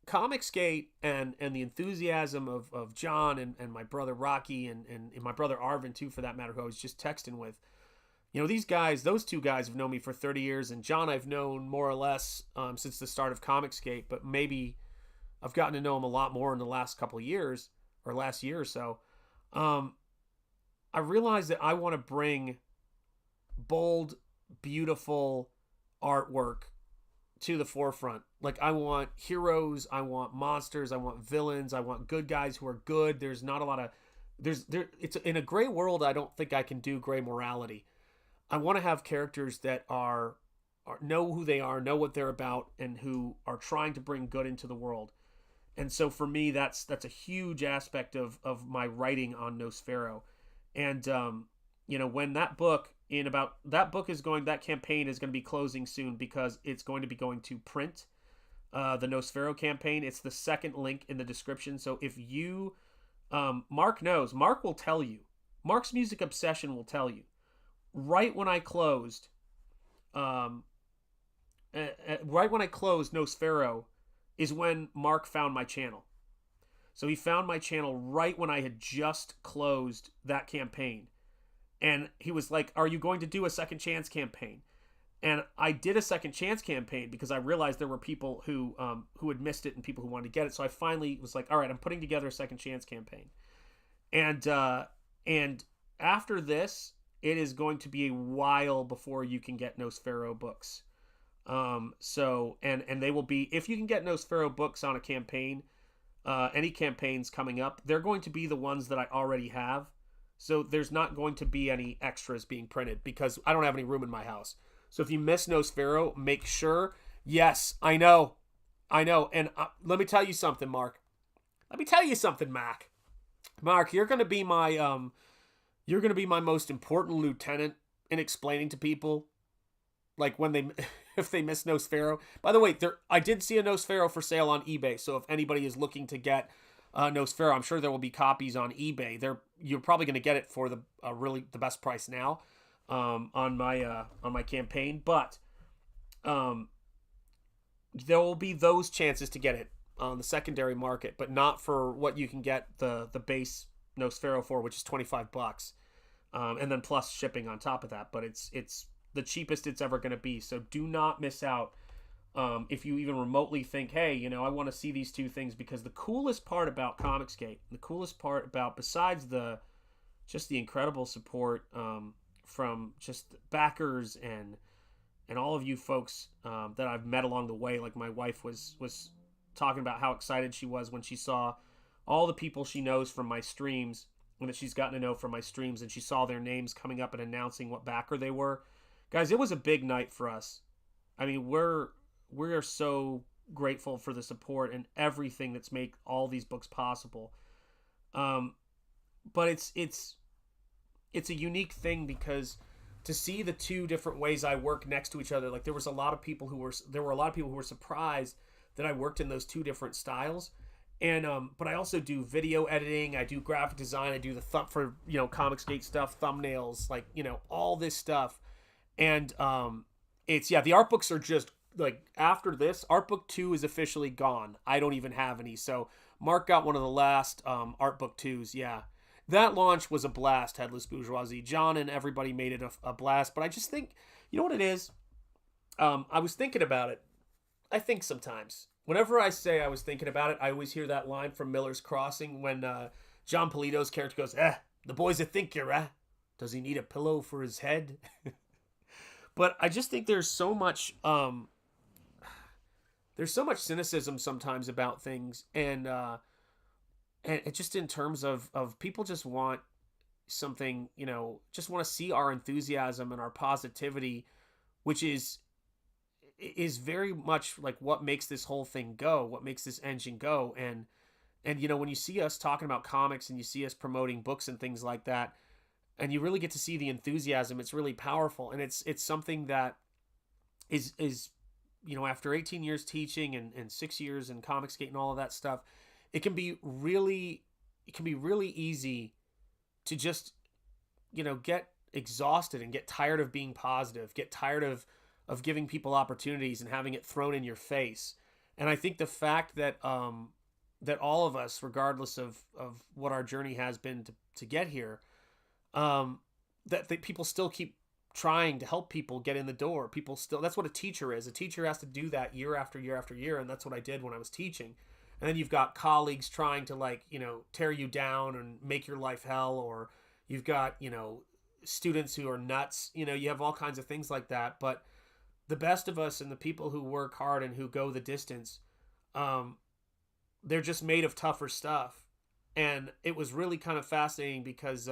Comicsgate and the enthusiasm of John and my brother Rocky and my brother Arvin, too, for that matter, who I was just texting with. You know, those two guys have known me for 30 years, and John I've known more or less since the start of Comicsgate, but maybe I've gotten to know him a lot more in the last couple of years, or last year or so. I realized that I want to bring bold, beautiful artwork to the forefront. Like, I want heroes, I want monsters, I want villains, I want good guys who are good. There's not a lot of... It's in a gray world. I don't think I can do gray morality. I want to have characters that are know who they are, know what they're about, and who are trying to bring good into the world. And so for me, that's a huge aspect of my writing on Nosfero. And when that campaign is going to be closing soon, because it's going to be going to print. The Nosfero campaign, it's the second link in the description. So if you Mark knows, Mark will tell you, Mark's Music Obsession will tell you, right when I closed Nosfero is when Mark found my channel. So he found my channel right when I had just closed that campaign. And he was like, are you going to do a second chance campaign? And I did a second chance campaign because I realized there were people who had missed it and people who wanted to get it. So I finally was like, all right, I'm putting together a second chance campaign. And after this, it is going to be a while before you can get Nosfero books. So they will be, if you can get Nosfero books on a campaign, any campaigns coming up, they're going to be the ones that I already have. So there's not going to be any extras being printed because I don't have any room in my house. So if you miss Nosfero, make sure. Yes, I know. And let me tell you something, Mark. Let me tell you something, Mac. Mark, you're going to be my most important lieutenant in explaining to people, like when they, if they miss Nosfero. By the way, I did see a Nosfero for sale on eBay. So if anybody is looking to get Nosfero, I'm sure there will be copies on eBay. You're probably going to get it for the really the best price now. On my campaign, but there will be those chances to get it on the secondary market, but not for what you can get the base Nosfero for, which is $25, and then plus shipping on top of that. But it's the cheapest it's ever going to be. So do not miss out. If you even remotely think, hey, I want to see these two things, because the coolest part about Comicsgate, the coolest part about, besides just the incredible support from just backers and all of you folks that I've met along the way. Like my wife was talking about how excited she was when she saw all the people she knows from my streams, and that she's gotten to know from my streams, and she saw their names coming up and announcing what backer they were. Guys, it was a big night for us. I mean, we're so grateful for the support and everything that's made all these books possible. But it's a unique thing, because to see the two different ways I work next to each other, like there were a lot of people who were surprised that I worked in those two different styles. And but I also do video editing, I do graphic design, I do the for Comicsgate stuff, thumbnails, like all this stuff. And the art books are just like, after this, art book 2 is officially gone. I don't even have any. So Mark got one of the last art book 2s. Yeah. That launch was a blast, Headless Bourgeoisie. John and everybody made it a blast. But I just think, you know what it is? I was thinking about it. I think sometimes. Whenever I say I was thinking about it, I always hear that line from Miller's Crossing when John Polito's character goes, the boy's a thinker, Does he need a pillow for his head? But I just think there's so much cynicism sometimes about things, and it just in terms of people just want something, just want to see our enthusiasm and our positivity, which is very much like what makes this whole thing go, what makes this engine go. And when you see us talking about comics and you see us promoting books and things like that, and you really get to see the enthusiasm, it's really powerful. And it's something that is after 18 years teaching and 6 years in Comicsgate and all of that stuff, it can be really easy to just, get exhausted and get tired of being positive, get tired of giving people opportunities and having it thrown in your face. And I think the fact that that all of us, regardless of what our journey has been to get here, that people still keep trying to help people get in the door. People still, that's what a teacher is. A teacher has to do that year after year after year. And that's what I did when I was teaching. And then you've got colleagues trying to tear you down and make your life hell, or you've got, students who are nuts, you have all kinds of things like that. But the best of us and the people who work hard and who go the distance, they're just made of tougher stuff. And it was really kind of fascinating because,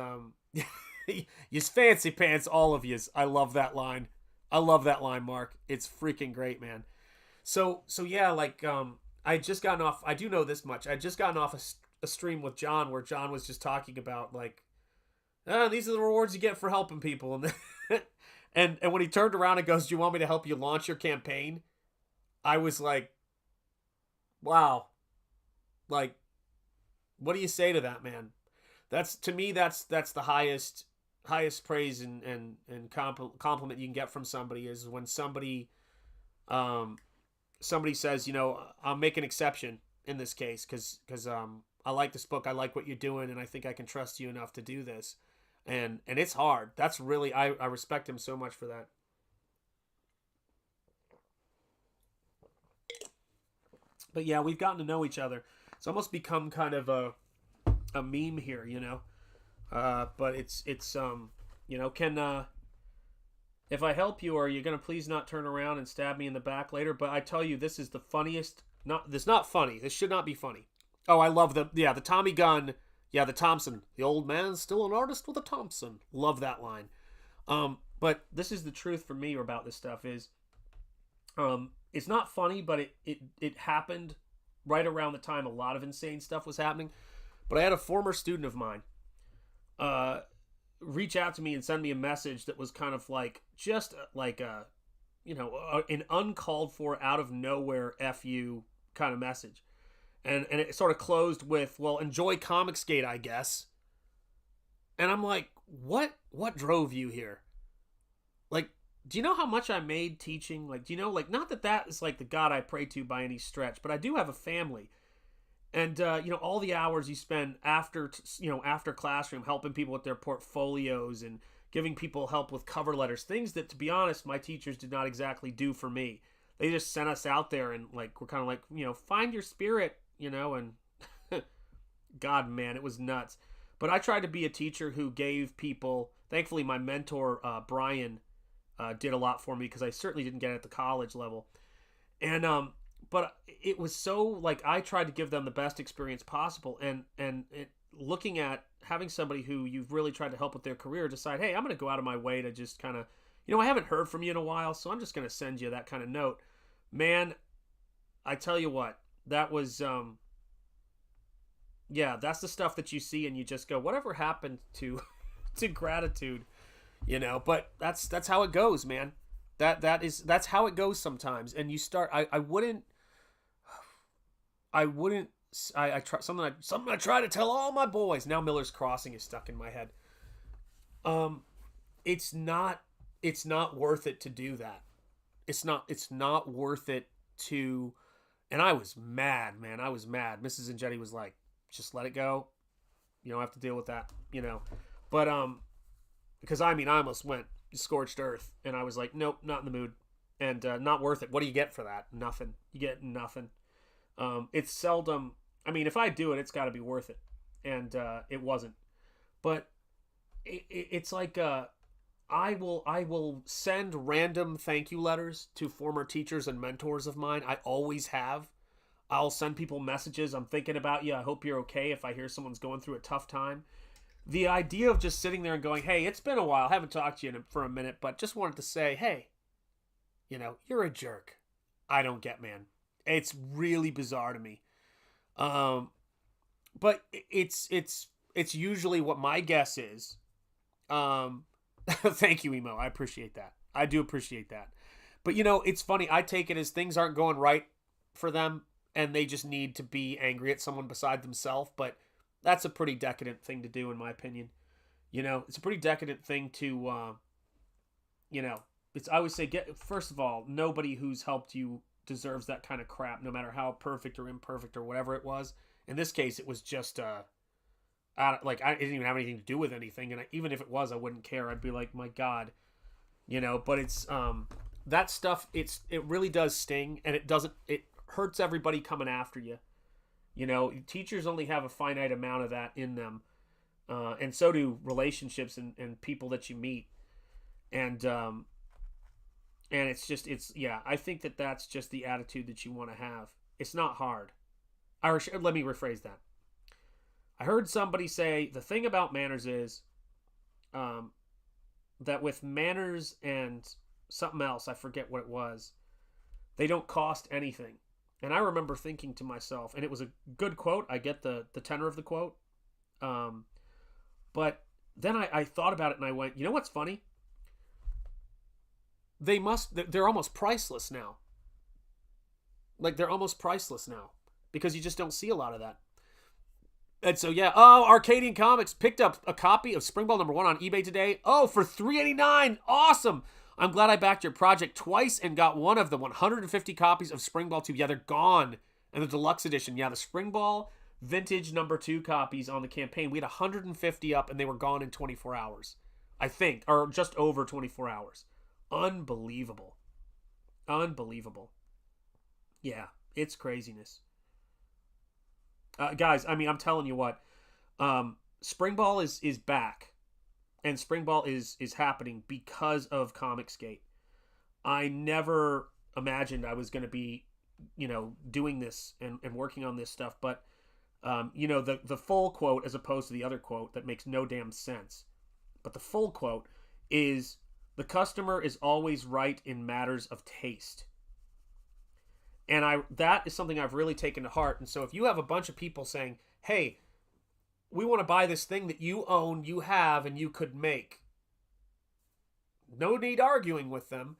yous fancy pants, all of yous. I love that line. Mark. It's freaking great, man. So yeah, I just gotten off, I do know this much. I just gotten off a stream with John where John was just talking about these are the rewards you get for helping people. And when he turned around and goes, do you want me to help you launch your campaign? I was like, wow. What do you say to that, man? That's, to me, that's the highest praise and compliment you can get from somebody, is when somebody somebody says, I'll make an exception in this case because I like this book, I like what you're doing, and I think I can trust you enough to do this. And it's hard. That's really, I respect him so much for that. But yeah, we've gotten to know each other. It's almost become kind of a meme here, but it's can if I help you, are you gonna please not turn around and stab me in the back later? But I tell you, this is the funniest. Not funny. This should not be funny. Oh, I love the Tommy gun. Yeah, the Thompson. The old man's still an artist with a Thompson. Love that line. But this is the truth for me about this stuff is, it's not funny, but it happened right around the time a lot of insane stuff was happening. But I had a former student of mine reach out to me and send me a message that was kind of like just like an uncalled for, out of nowhere F you kind of message. And it sort of closed with, well, enjoy Comicsgate, I guess. And I'm like, what drove you here? Like, do you know how much I made teaching? Like, do you know, like, not that is like the God I pray to by any stretch, but I do have a family. And, all the hours you spend after classroom helping people with their portfolios and giving people help with cover letters, things that, to be honest, my teachers did not exactly do for me. They just sent us out there and, like, we're kind of like, find your spirit, and God, man, it was nuts. But I tried to be a teacher who gave people, thankfully my mentor, Brian, did a lot for me because I certainly didn't get it at the college level. And, but it was so, like, I tried to give them the best experience possible. And looking at having somebody who you've really tried to help with their career decide, hey, I'm going to go out of my way to just kind of, I haven't heard from you in a while, so I'm just going to send you that kind of note. Man, I tell you what, that was, that's the stuff that you see and you just go, whatever happened to gratitude, but that's how it goes, man. That's how it goes sometimes. And you start, I try something I try to tell all my boys. Now Miller's Crossing is stuck in my head. It's not worth it to do that. It's not worth it to, and I was mad, man. I was mad. Mrs. Enjetti was like, just let it go. You don't have to deal with that, but, because I almost went scorched earth and I was like, nope, not in the mood and, not worth it. What do you get for that? Nothing. You get nothing. It's seldom, if I do it, it's gotta be worth it. And, it wasn't, but it's like, I will send random thank you letters to former teachers and mentors of mine. I always have. I'll send people messages. I'm thinking about you. I hope you're okay if I hear someone's going through a tough time. The idea of just sitting there and going, hey, it's been a while. I haven't talked to you for a minute, but just wanted to say, hey, you're a jerk. I don't get, man. It's really bizarre to me. But it's usually what my guess is. Thank you, Emo. I appreciate that. I do appreciate that. But, it's funny. I take it as things aren't going right for them and they just need to be angry at someone beside themselves. But that's a pretty decadent thing to do, in my opinion. It's a pretty decadent thing to, I always say, first of all, nobody who's helped you deserves that kind of crap, no matter how perfect or imperfect or whatever it was. In this case, it was just, I didn't even have anything to do with anything. And even if it was, I wouldn't care. I'd be like, my God, but it's, that stuff, it really does sting, and it hurts everybody coming after you. Teachers only have a finite amount of that in them. And so do relationships and people that you meet. And it's just, I think that's just the attitude that you want to have. It's not hard. Let me rephrase that. I heard somebody say, the thing about manners is, that with manners and something else, I forget what it was, they don't cost anything. And I remember thinking to myself, and it was a good quote. I get the tenor of the quote. But then I thought about it and I went, you know what's funny? They're almost priceless now. Like, they're almost priceless now because you just don't see a lot of that. And so, yeah. Oh, Arcadian Comics picked up a copy of Springball #1 on eBay today. Oh, for $3.89. Awesome. I'm glad I backed your project twice and got one of the 150 copies of Springball 2. Yeah, they're gone. And the deluxe edition. Yeah, the Springball vintage number 2 copies on the campaign. We had 150 up and they were gone in 24 hours. I think. Or just over 24 hours. Unbelievable. Unbelievable. Yeah, it's craziness. Guys, I mean, I'm telling you what. Springball is back. And Springball is happening because of Comicsgate. I never imagined I was going to be, doing this and working on this stuff. But, the full quote as opposed to the other quote that makes no damn sense. But the full quote is, the customer is always right in matters of taste. And that is something I've really taken to heart. And so if you have a bunch of people saying, hey, we want to buy this thing that you own, you have, and you could make. No need arguing with them.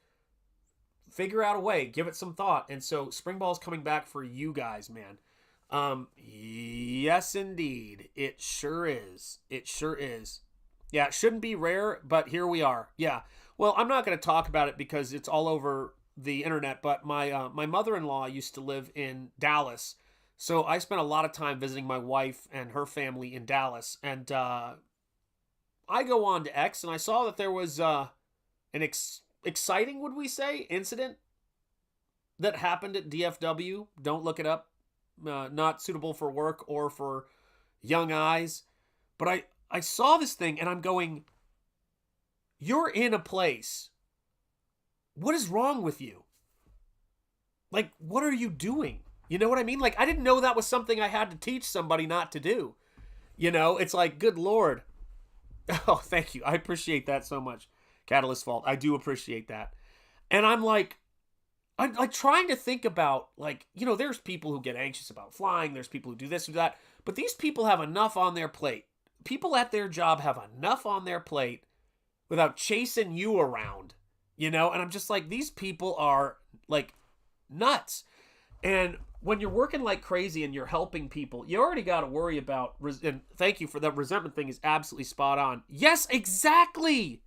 Figure out a way. Give it some thought. And so Springball's coming back for you guys, man. Yes, indeed. It sure is. It sure is. Yeah, it shouldn't be rare, but here we are. Yeah. Well, I'm not going to talk about it because it's all over the internet, but my mother-in-law used to live in Dallas. So I spent a lot of time visiting my wife and her family in Dallas. And I go on to X and I saw that there was an exciting, would we say, incident that happened at DFW. Don't look it up. Not suitable for work or for young eyes. But I saw this thing and I'm going, you're in a place. What is wrong with you? Like, what are you doing? You know what I mean? Like, I didn't know that was something I had to teach somebody not to do. It's like, good Lord. Oh, thank you. I appreciate that so much. Catalyst Fault. I do appreciate that. And I'm like trying to think about, there's people who get anxious about flying. There's people who do this or that. But these people have enough on their plate. People at their job have enough on their plate without chasing you around. And I'm just like, these people are, nuts. And when you're working like crazy and you're helping people, you already got to worry about, and thank you for that resentment thing is absolutely spot on. Yes, exactly.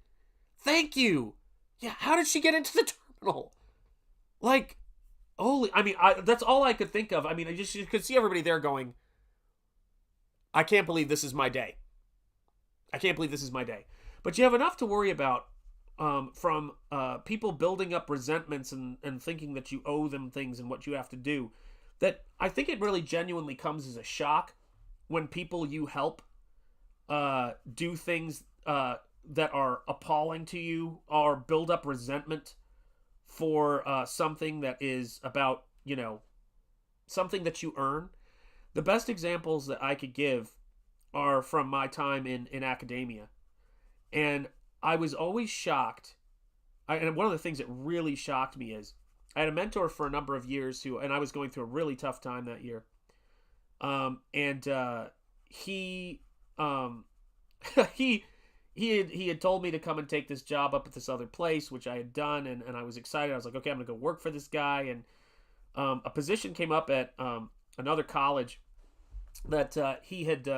Thank you. Yeah, how did she get into the terminal? That's all I could think of. I mean, you could see everybody there going, I can't believe this is my day. I can't believe this is my day. But you have enough to worry about from people building up resentments and thinking that you owe them things and what you have to do, that I think it really genuinely comes as a shock when people you help do things that are appalling to you or build up resentment for something that is about, something that you earn. The best examples that I could give are from my time in academia. And I was always shocked. And one of the things that really shocked me is I had a mentor for a number of years and I was going through a really tough time that year. He had told me to come and take this job up at this other place, which I had done. And I was excited. I was like, okay, I'm going to go work for this guy. And a position came up at another college that he had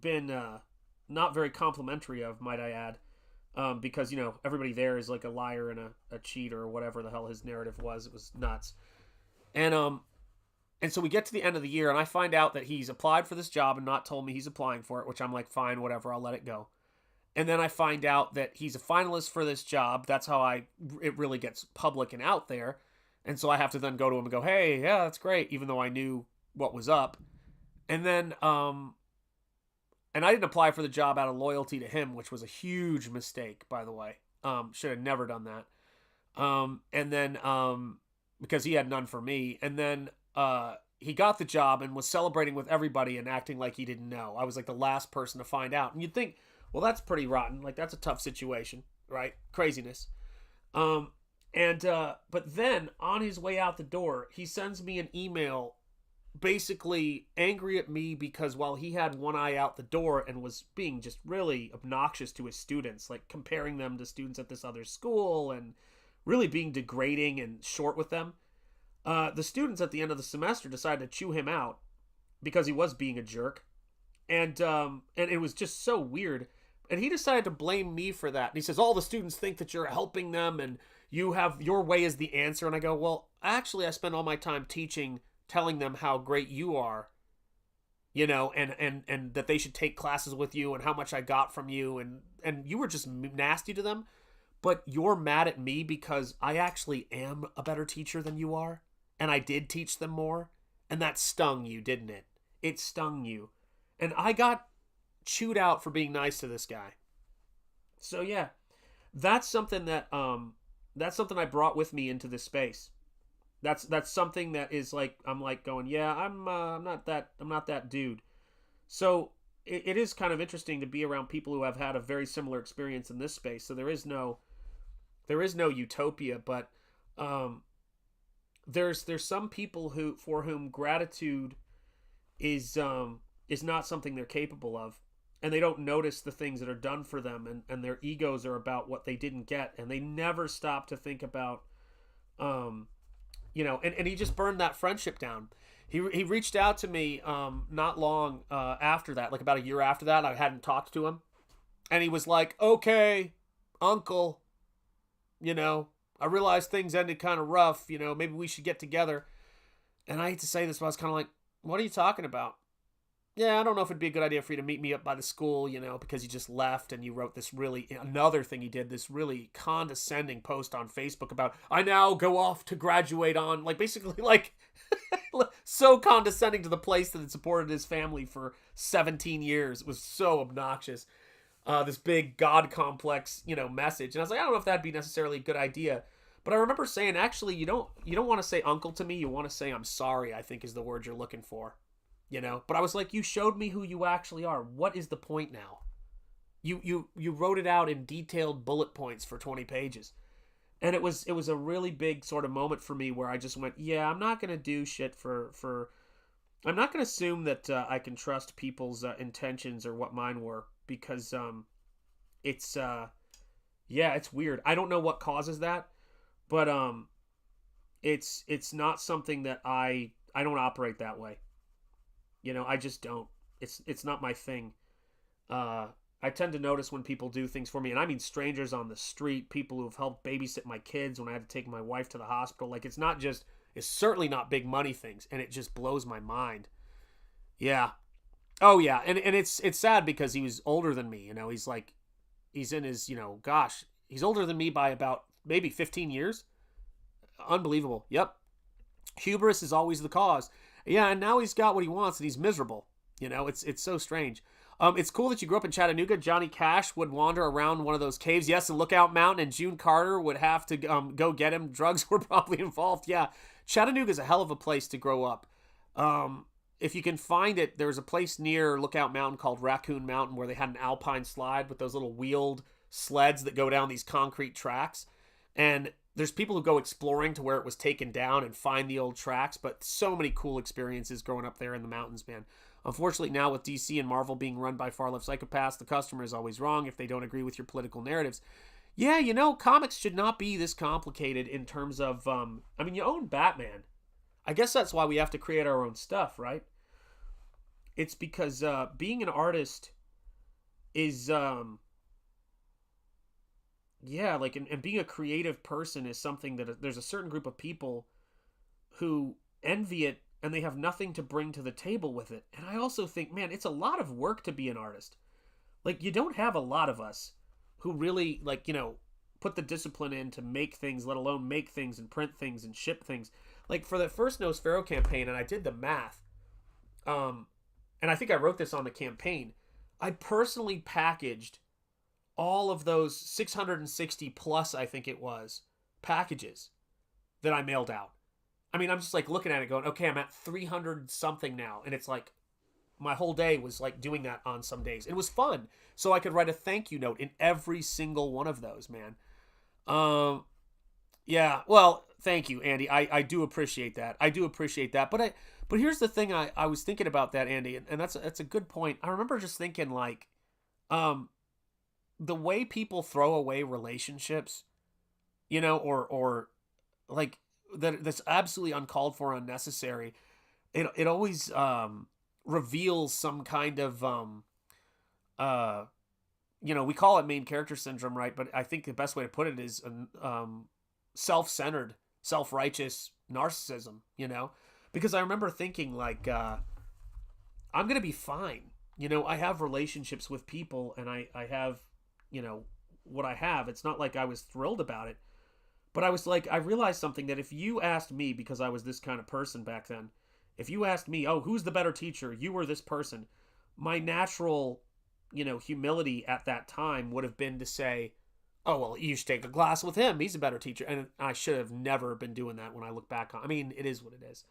been not very complimentary of, might I add, because, everybody there is like a liar and a cheater or whatever the hell his narrative was. It was nuts. And so we get to the end of the year and I find out that he's applied for this job and not told me he's applying for it, which I'm like, fine, whatever, I'll let it go. And then I find out that he's a finalist for this job. That's how it really gets public and out there. And so I have to then go to him and go, hey, yeah, that's great, even though I knew what was up. And then, and I didn't apply for the job out of loyalty to him, which was a huge mistake, by the way. Should have never done that. And then, because he had none for me. And then, he got the job and was celebrating with everybody and acting like he didn't know. I was like the last person to find out. And you'd think, well, that's pretty rotten. Like, that's a tough situation, right? Craziness. But then on his way out the door, he sends me an email basically angry at me because while he had one eye out the door and was being just really obnoxious to his students, like comparing them to students at this other school and really being degrading and short with them, the students at the end of the semester decided to chew him out because he was being a jerk. And it was just so weird. And he decided to blame me for that. And he says, all the students think that you're helping them and you have your way is the answer. And I go, well, actually, I spend all my time teaching, telling them how great you are, you know, and that they should take classes with you and how much I got from you. And you were just nasty to them. But you're mad at me because I actually am a better teacher than you are. And I did teach them more. And that stung you, didn't it? It stung you. And I got chewed out for being nice to this guy. So yeah, that's something that I brought with me into this space. That's something that is like, I'm like going, yeah, I'm not that dude. So it is kind of interesting to be around people who have had a very similar experience in this space. So there is no utopia, but there's some people for whom gratitude is not something they're capable of, and they don't notice the things that are done for them, and their egos are about what they didn't get, and they never stop to think about, you know, and he just burned that friendship down. He reached out to me not long after that, like about a year after that. I hadn't talked to him, and he was like, okay, uncle, you know, I realized things ended kind of rough, you know, maybe we should get together. And I hate to say this, but I was kind of like, what are you talking about? Yeah, I don't know if it'd be a good idea for you to meet me up by the school, you know, because you just left and you wrote this another thing he did, this really condescending post on Facebook about, I now go off to graduate on, like basically like so condescending to the place that had supported his family for 17 years. It was so obnoxious. This big God complex, you know, message. And I was like, I don't know if that'd be necessarily a good idea. But I remember saying, actually, you don't want to say uncle to me. You want to say I'm sorry, I think is the word you're looking for. You know, but I was like, you showed me who you actually are. What is the point now? You wrote it out in detailed bullet points for 20 pages. And it was a really big sort of moment for me where I just went, yeah, I'm not going to do shit for I'm not going to assume that I can trust people's intentions or what mine were, because it's weird. I don't know what causes that, but it's not something that I don't operate that way. You know, I just don't. It's not my thing. I tend to notice when people do things for me, and I mean strangers on the street, people who have helped babysit my kids when I had to take my wife to the hospital. Like, it's certainly not big money things, and it just blows my mind. Yeah. Oh yeah, and it's sad because he was older than me, you know. He's in his, you know, gosh, he's older than me by about maybe 15 years. Unbelievable. Yep. Hubris is always the cause. Yeah, and now he's got what he wants and he's miserable. You know, it's so strange. It's cool that you grew up in Chattanooga. Johnny Cash would wander around one of those caves. Yes, and Lookout Mountain, and June Carter would have to go get him. Drugs were probably involved. Yeah, Chattanooga is a hell of a place to grow up. If you can find it, there's a place near Lookout Mountain called Raccoon Mountain where they had an alpine slide with those little wheeled sleds that go down these concrete tracks. And there's people who go exploring to where it was taken down and find the old tracks, but so many cool experiences growing up there in the mountains, man. Unfortunately, now with DC and Marvel being run by far-left psychopaths, the customer is always wrong if they don't agree with your political narratives. Yeah, you know, comics should not be this complicated in terms of, I mean, you own Batman. I guess that's why we have to create our own stuff, right? It's because being an artist is, yeah, like, and being a creative person is something that there's a certain group of people who envy it and they have nothing to bring to the table with it. And I also think, man, it's a lot of work to be an artist. Like, you don't have a lot of us who really, like, you know, put the discipline in to make things, let alone make things and print things and ship things. Like, for the first Nosfero campaign, and I did the math, and I think I wrote this on the campaign, I personally packaged all of those 660 plus, I think it was, packages that I mailed out. I mean, I'm just like looking at it going, okay, I'm at 300 something now. And it's like, my whole day was like doing that on some days. It was fun. So I could write a thank you note in every single one of those, man. Yeah, well, thank you, Andy. I do appreciate that. I do appreciate that. But here's the thing I was thinking about that, Andy, and that's a good point. I remember just thinking, like, the way people throw away relationships, you know, or like that's absolutely uncalled for, unnecessary. It always reveals some kind of we call it main character syndrome, right? But I think the best way to put it is self-centered, self-righteous narcissism, because I remember thinking like, I'm going to be fine. I have relationships with people and I have, what I have. It's not like I was thrilled about it, but I was like, I realized something, that if you asked me, because I was this kind of person back then, if you asked me, oh, who's the better teacher, you or this person, my natural, humility at that time would have been to say, oh, well, you should take a class with him. He's a better teacher. And I should have never been doing that when I look back on. I mean, it is what it is.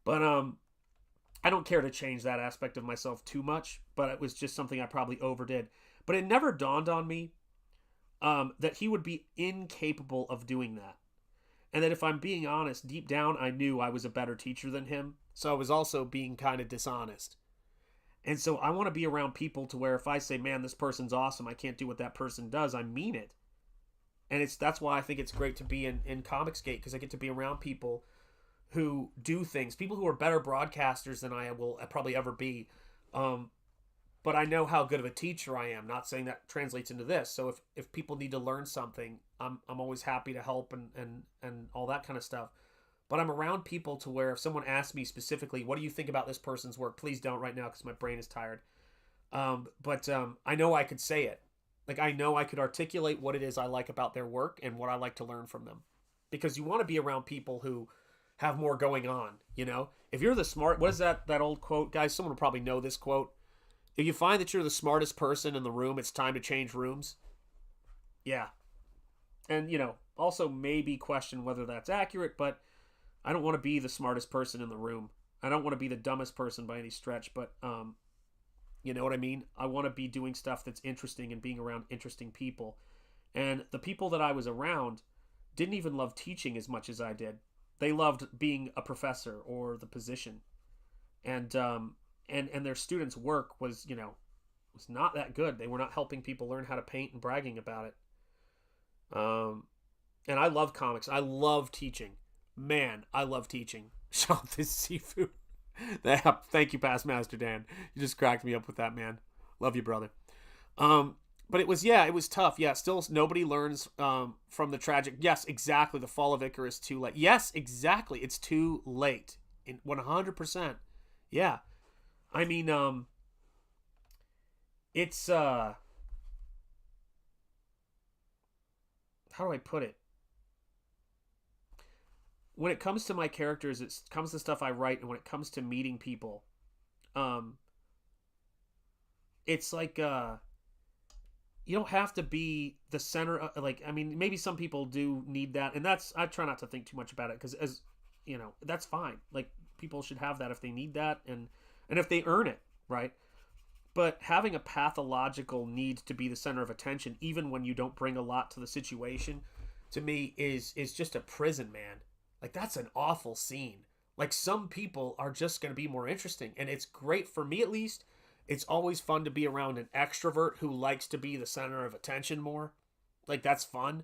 But I don't care to change that aspect of myself too much, but it was just something I probably overdid. But it never dawned on me that he would be incapable of doing that. And that if I'm being honest, deep down, I knew I was a better teacher than him. So I was also being kind of dishonest. And so I want to be around people to where if I say, man, this person's awesome, I can't do what that person does, I mean it. And that's why I think it's great to be in Comicsgate, because I get to be around people who do things, people who are better broadcasters than I will probably ever be. But I know how good of a teacher I am. Not saying that translates into this. So if people need to learn something, I'm always happy to help and all that kind of stuff. But I'm around people to where if someone asks me specifically, what do you think about this person's work? Please don't right now because my brain is tired. But I know I could say it. Like, I know I could articulate what it is I like about their work and what I like to learn from them. Because you want to be around people who have more going on, If you're the smart... What is that old quote? Guys, someone will probably know this quote. If you find that you're the smartest person in the room, it's time to change rooms. Yeah. And, also maybe question whether that's accurate, but I don't want to be the smartest person in the room. I don't want to be the dumbest person by any stretch, but you know what I mean? I want to be doing stuff that's interesting and being around interesting people. And the people that I was around didn't even love teaching as much as I did. They loved being a professor or the position. And their students' work was not that good. They were not helping people learn how to paint and bragging about it. And I love comics. I love teaching. Man, I love teaching. Shanth is seafood. Thank you, Past Master Dan. You just cracked me up with that, man. Love you, brother. But it was tough. Yeah, still nobody learns from the tragic. Yes, exactly. The fall of Icarus too late. Yes, exactly. It's too late. 100%. Yeah. I mean, it's how do I put it? When it comes to my characters, it comes to stuff I write, and when it comes to meeting people, it's like you don't have to be the center of, maybe some people do need that, and I try not to think too much about it, because as that's fine. Like, people should have that if they need that, and if they earn it, right? But having a pathological need to be the center of attention, even when you don't bring a lot to the situation, to me is just a prison, man. Like, that's an awful scene. Like, some people are just going to be more interesting, and it's great for me, at least. It's always fun to be around an extrovert who likes to be the center of attention more. Like, that's fun.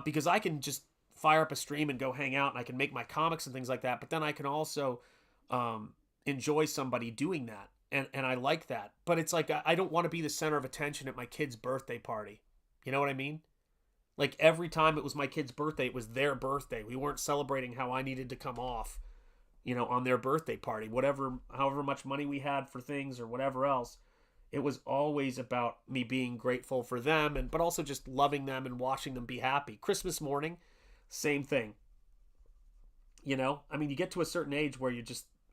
Because I can just fire up a stream and go hang out, and I can make my comics and things like that. But then I can also enjoy somebody doing that. And I like that. But it's like, I don't want to be the center of attention at my kid's birthday party. You know what I mean? Like, every time it was my kid's birthday, it was their birthday. We weren't celebrating how I needed to come off, on their birthday party. However much money we had for things or whatever else. It was always about me being grateful for them, but also just loving them and watching them be happy. Christmas morning, same thing. You get to a certain age where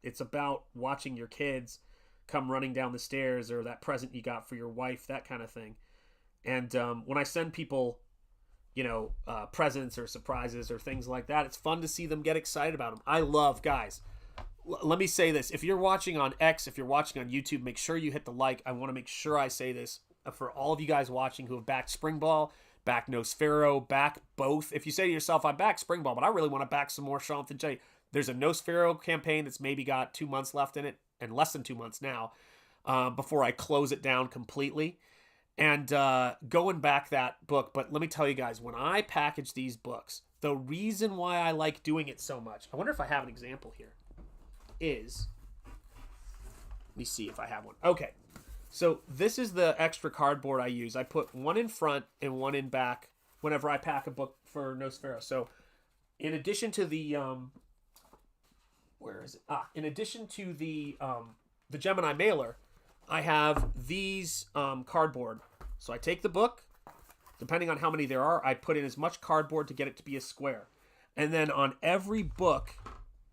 it's about watching your kids come running down the stairs, or that present you got for your wife, that kind of thing. And when I send people, presents or surprises or things like that, it's fun to see them get excited about them. I love, guys, let me say this. If you're watching on X, if you're watching on YouTube, make sure you hit the like. I want to make sure I say this for all of you guys watching who have backed Springball, back Nosfero, back both. If you say to yourself, I back Springball, but I really want to back some more Shanth Enjeti, there's a Nosfero campaign that's maybe got 2 months left in it, and less than 2 months now, before I close it down completely. And going back that book, but let me tell you guys, when I package these books, the reason why I like doing it so much, I wonder if I have an example here, is, let me see if I have one. Okay, So this is the extra cardboard I use. I put one in front and one in back whenever I pack a book for Nosfero. So in addition to the where is it? In addition to the Gemini mailer, I have these cardboard. So I take the book, depending on how many there are, I put in as much cardboard to get it to be a square. And then on every book,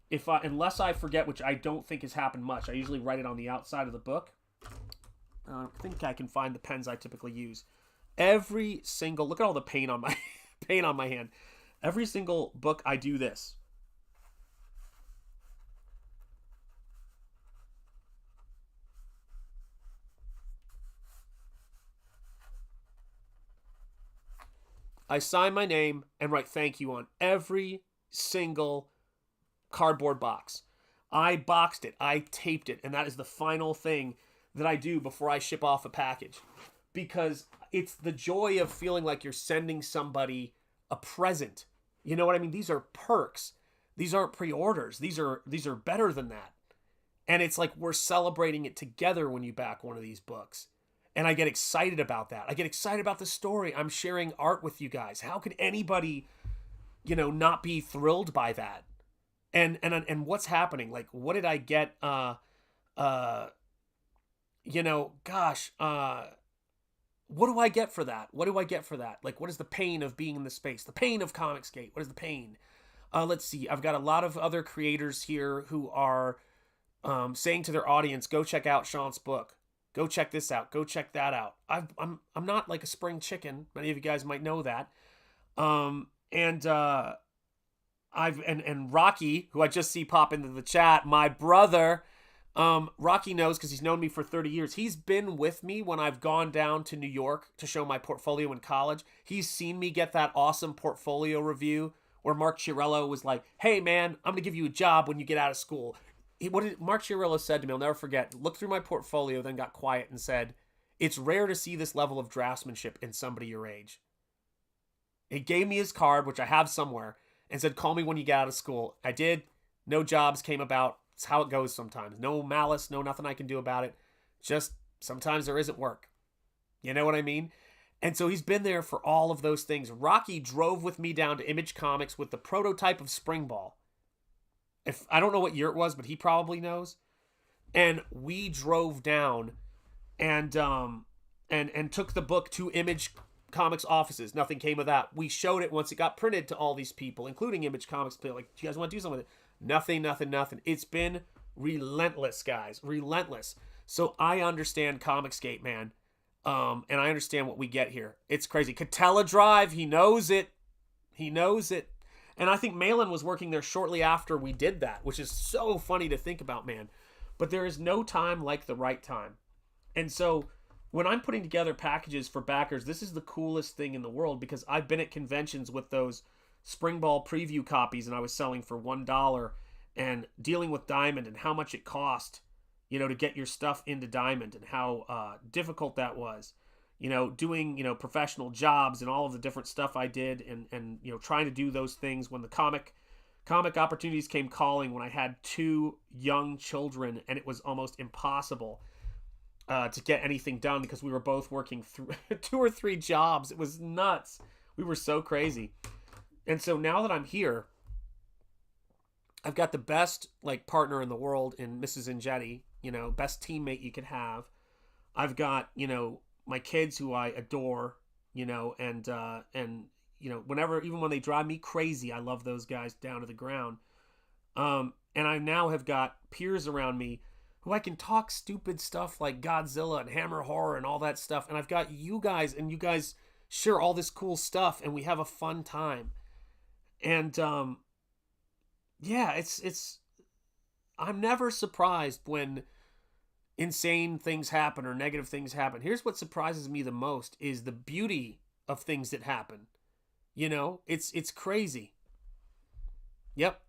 unless I forget, which I don't think has happened much, I usually write it on the outside of the book. I think I can find the pens I typically use. Every single, look at all the paint on my hand. Every single book I do this. I sign my name and write thank you on every single cardboard box. I boxed it, I taped it, and that is the final thing that I do before I ship off a package. Because it's the joy of feeling like you're sending somebody a present. You know what I mean? These are perks. These aren't pre-orders. These are better than that. And it's like we're celebrating it together when you back one of these books. And I get excited about that. I get excited about the story. I'm sharing art with you guys. How could anybody, not be thrilled by that? And what's happening? Like, what did I get? What do I get for that? What do I get for that? Like, what is the pain of being in the space? The pain of Comicsgate. What is the pain? Let's see. I've got a lot of other creators here who are saying to their audience, go check out Sean's book. Go check this out. Go check that out. I'm not like a spring chicken. Many of you guys might know that. And Rocky, who I just see pop into the chat, my brother, Rocky knows because he's known me for 30 years. He's been with me when I've gone down to New York to show my portfolio in college. He's seen me get that awesome portfolio review where Mark Chiarello was like, hey man, I'm going to give you a job when you get out of school. Mark Chiarello said to me, I'll never forget, looked through my portfolio, then got quiet and said, it's rare to see this level of draftsmanship in somebody your age. He gave me his card, which I have somewhere, and said, call me when you get out of school. I did. No jobs came about. It's how it goes sometimes. No malice, no nothing I can do about it. Just sometimes there isn't work. You know what I mean? And so he's been there for all of those things. Rocky drove with me down to Image Comics with the prototype of Springball. I don't know what year it was, but he probably knows. And we drove down and took the book to Image Comics offices. Nothing came of that. We showed it once it got printed to all these people, including Image Comics. They're like, do you guys want to do something with it? Nothing. It's been relentless, guys. Relentless. So I understand Comicsgate, man. And I understand what we get here. It's crazy. Catella Drive, he knows it. And I think Malin was working there shortly after we did that, which is so funny to think about, man. But there is no time like the right time. And so when I'm putting together packages for backers, this is the coolest thing in the world because I've been at conventions with those Springball preview copies and I was selling for $1 and dealing with Diamond and how much it cost, to get your stuff into Diamond and how difficult that was. Doing, professional jobs and all of the different stuff I did and trying to do those things when the comic opportunities came calling when I had 2 young children and it was almost impossible to get anything done because we were both working 2 or 3 jobs. It was nuts. We were so crazy. And so now that I'm here, I've got the best partner in the world in Mrs. Enjeti, best teammate you could have. I've got, my kids who I adore, and whenever, even when they drive me crazy, I love those guys down to the ground. And I now have got peers around me who I can talk stupid stuff like Godzilla and Hammer Horror and all that stuff. And I've got you guys, and you guys share all this cool stuff, and we have a fun time. And it's I'm never surprised when insane things happen or negative things happen. Here's what surprises me the most is the beauty of things that happen. It's crazy. Yep.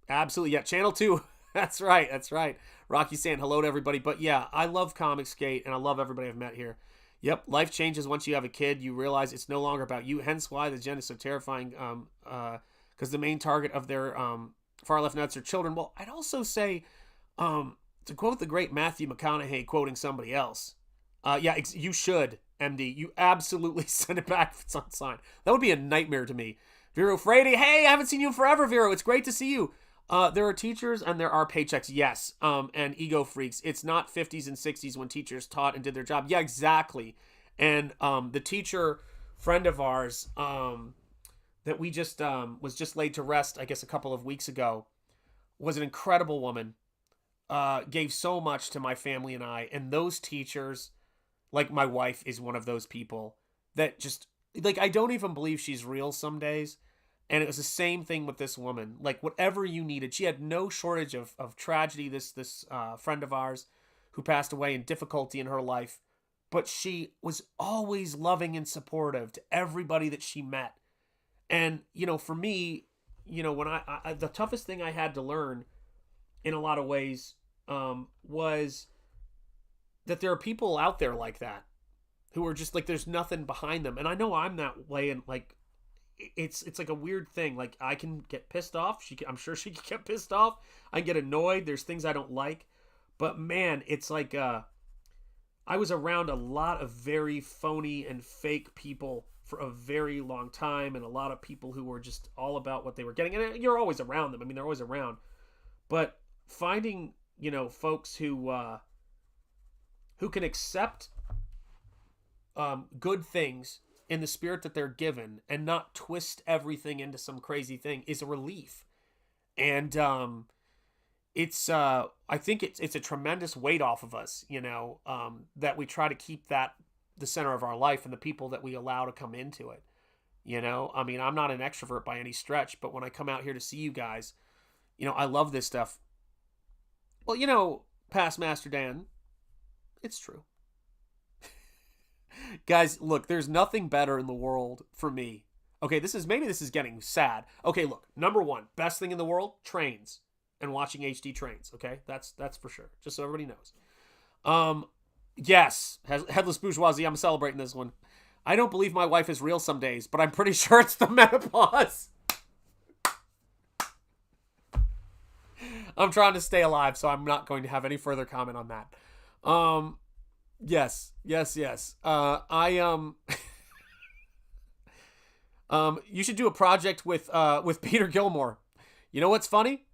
Absolutely. Yeah. Channel 2. That's right. Rocky saying hello to everybody. But yeah, I love Comicsgate and I love everybody I've met here. Yep. Life changes once you have a kid. You realize it's no longer about you. Hence why the gen is so terrifying. Because the main target of their far left nuts are children. Well, I'd also say, To quote the great Matthew McConaughey quoting somebody else, you should, MD. You absolutely send it back if it's unsigned. That would be a nightmare to me. Vero Frady, hey, I haven't seen you in forever, Vero. It's great to see you. There are teachers and there are paychecks, yes, and ego freaks. It's not 50s and 60s when teachers taught and did their job. Yeah, exactly. And the teacher friend of ours that we just was just laid to rest, I guess, a couple of weeks ago, was an incredible woman. Gave so much to my family and I. And those teachers, like my wife is one of those people that just, like, I don't even believe she's real some days. And it was the same thing with this woman. Like, whatever you needed. She had no shortage of tragedy, this friend of ours who passed away, and difficulty in her life. But she was always loving and supportive to everybody that she met. And, for me, when I the toughest thing I had to learn in a lot of ways was that there are people out there like that who are just like, there's nothing behind them. And I know I'm that way, and like, it's like a weird thing. Like, I can get pissed off. I'm sure she can get pissed off. I can get annoyed. There's things I don't like. But man, it's like I was around a lot of very phony and fake people for a very long time, and a lot of people who were just all about what they were getting. And you're always around them. I mean, they're always around. But finding, folks who can accept good things in the spirit that they're given and not twist everything into some crazy thing is a relief. And it's I think it's a tremendous weight off of us, that we try to keep that the center of our life and the people that we allow to come into it. I mean, I'm not an extrovert by any stretch, but when I come out here to see you guys, I love this stuff. Well, past Master Dan, it's true. Guys, look, there's nothing better in the world for me. Okay, this is getting sad. Okay, look, number one, best thing in the world, trains and watching HD trains. Okay, that's for sure. Just so everybody knows. Yes, Headless Bourgeoisie, I'm celebrating this one. I don't believe my wife is real some days, but I'm pretty sure it's the menopause. I'm trying to stay alive, so I'm not going to have any further comment on that. Yes. You should do a project with Peter Gilmore. You know what's funny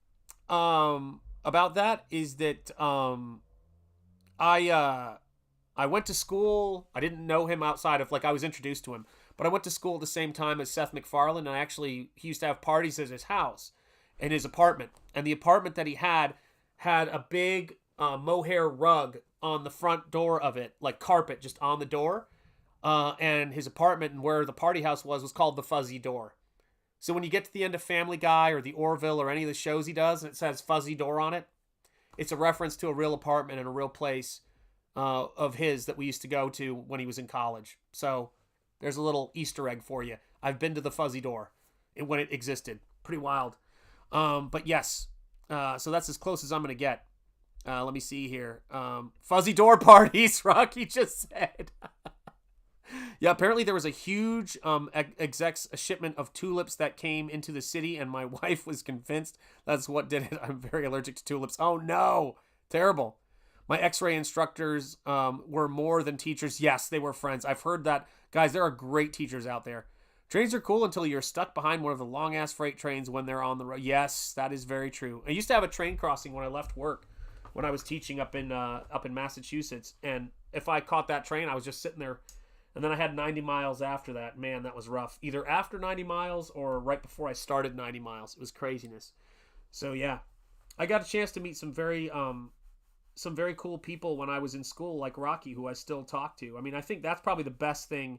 about that is that I went to school. I didn't know him outside of, like, I was introduced to him, but I went to school at the same time as Seth MacFarlane, and he used to have parties at his house, in his apartment. And the apartment that he had a big mohair rug on the front door of it, like carpet just on the door. And his apartment and where the party house was called the Fuzzy Door. So when you get to the end of Family Guy or the Orville or any of the shows he does, and it says Fuzzy Door on it, it's a reference to a real apartment and a real place of his that we used to go to when he was in college. So there's a little Easter egg for you. I've been to the Fuzzy Door when it existed. Pretty wild. But yes, so that's as close as I'm going to get. Let me see here. Fuzzy Door parties, Rocky just said. Yeah, apparently there was a huge execs shipment of tulips that came into the city, and my wife was convinced that's what did it. I'm very allergic to tulips. Oh no, terrible. My x-ray instructors were more than teachers. Yes, they were friends. I've heard that. Guys, there are great teachers out there. Trains are cool until you're stuck behind one of the long-ass freight trains when they're on the road. Yes, that is very true. I used to have a train crossing when I left work, when I was teaching up in Massachusetts. And if I caught that train, I was just sitting there. And then I had 90 miles after that. Man, that was rough. Either after 90 miles or right before I started 90 miles. It was craziness. So, yeah. I got a chance to meet some very cool people when I was in school, like Rocky, who I still talk to. I mean, I think that's probably the best thing.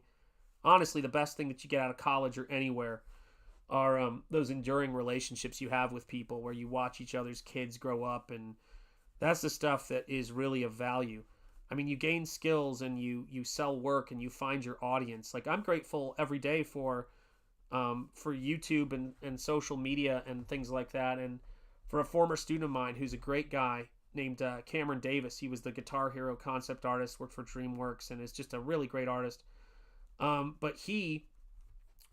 Honestly, the best thing that you get out of college or anywhere are those enduring relationships you have with people where you watch each other's kids grow up, and that's the stuff that is really of value. I mean, you gain skills and you sell work and you find your audience. Like, I'm grateful every day for YouTube and social media and things like that, and for a former student of mine who's a great guy named Cameron Davis. He was the Guitar Hero concept artist, worked for DreamWorks, and is just a really great artist. But he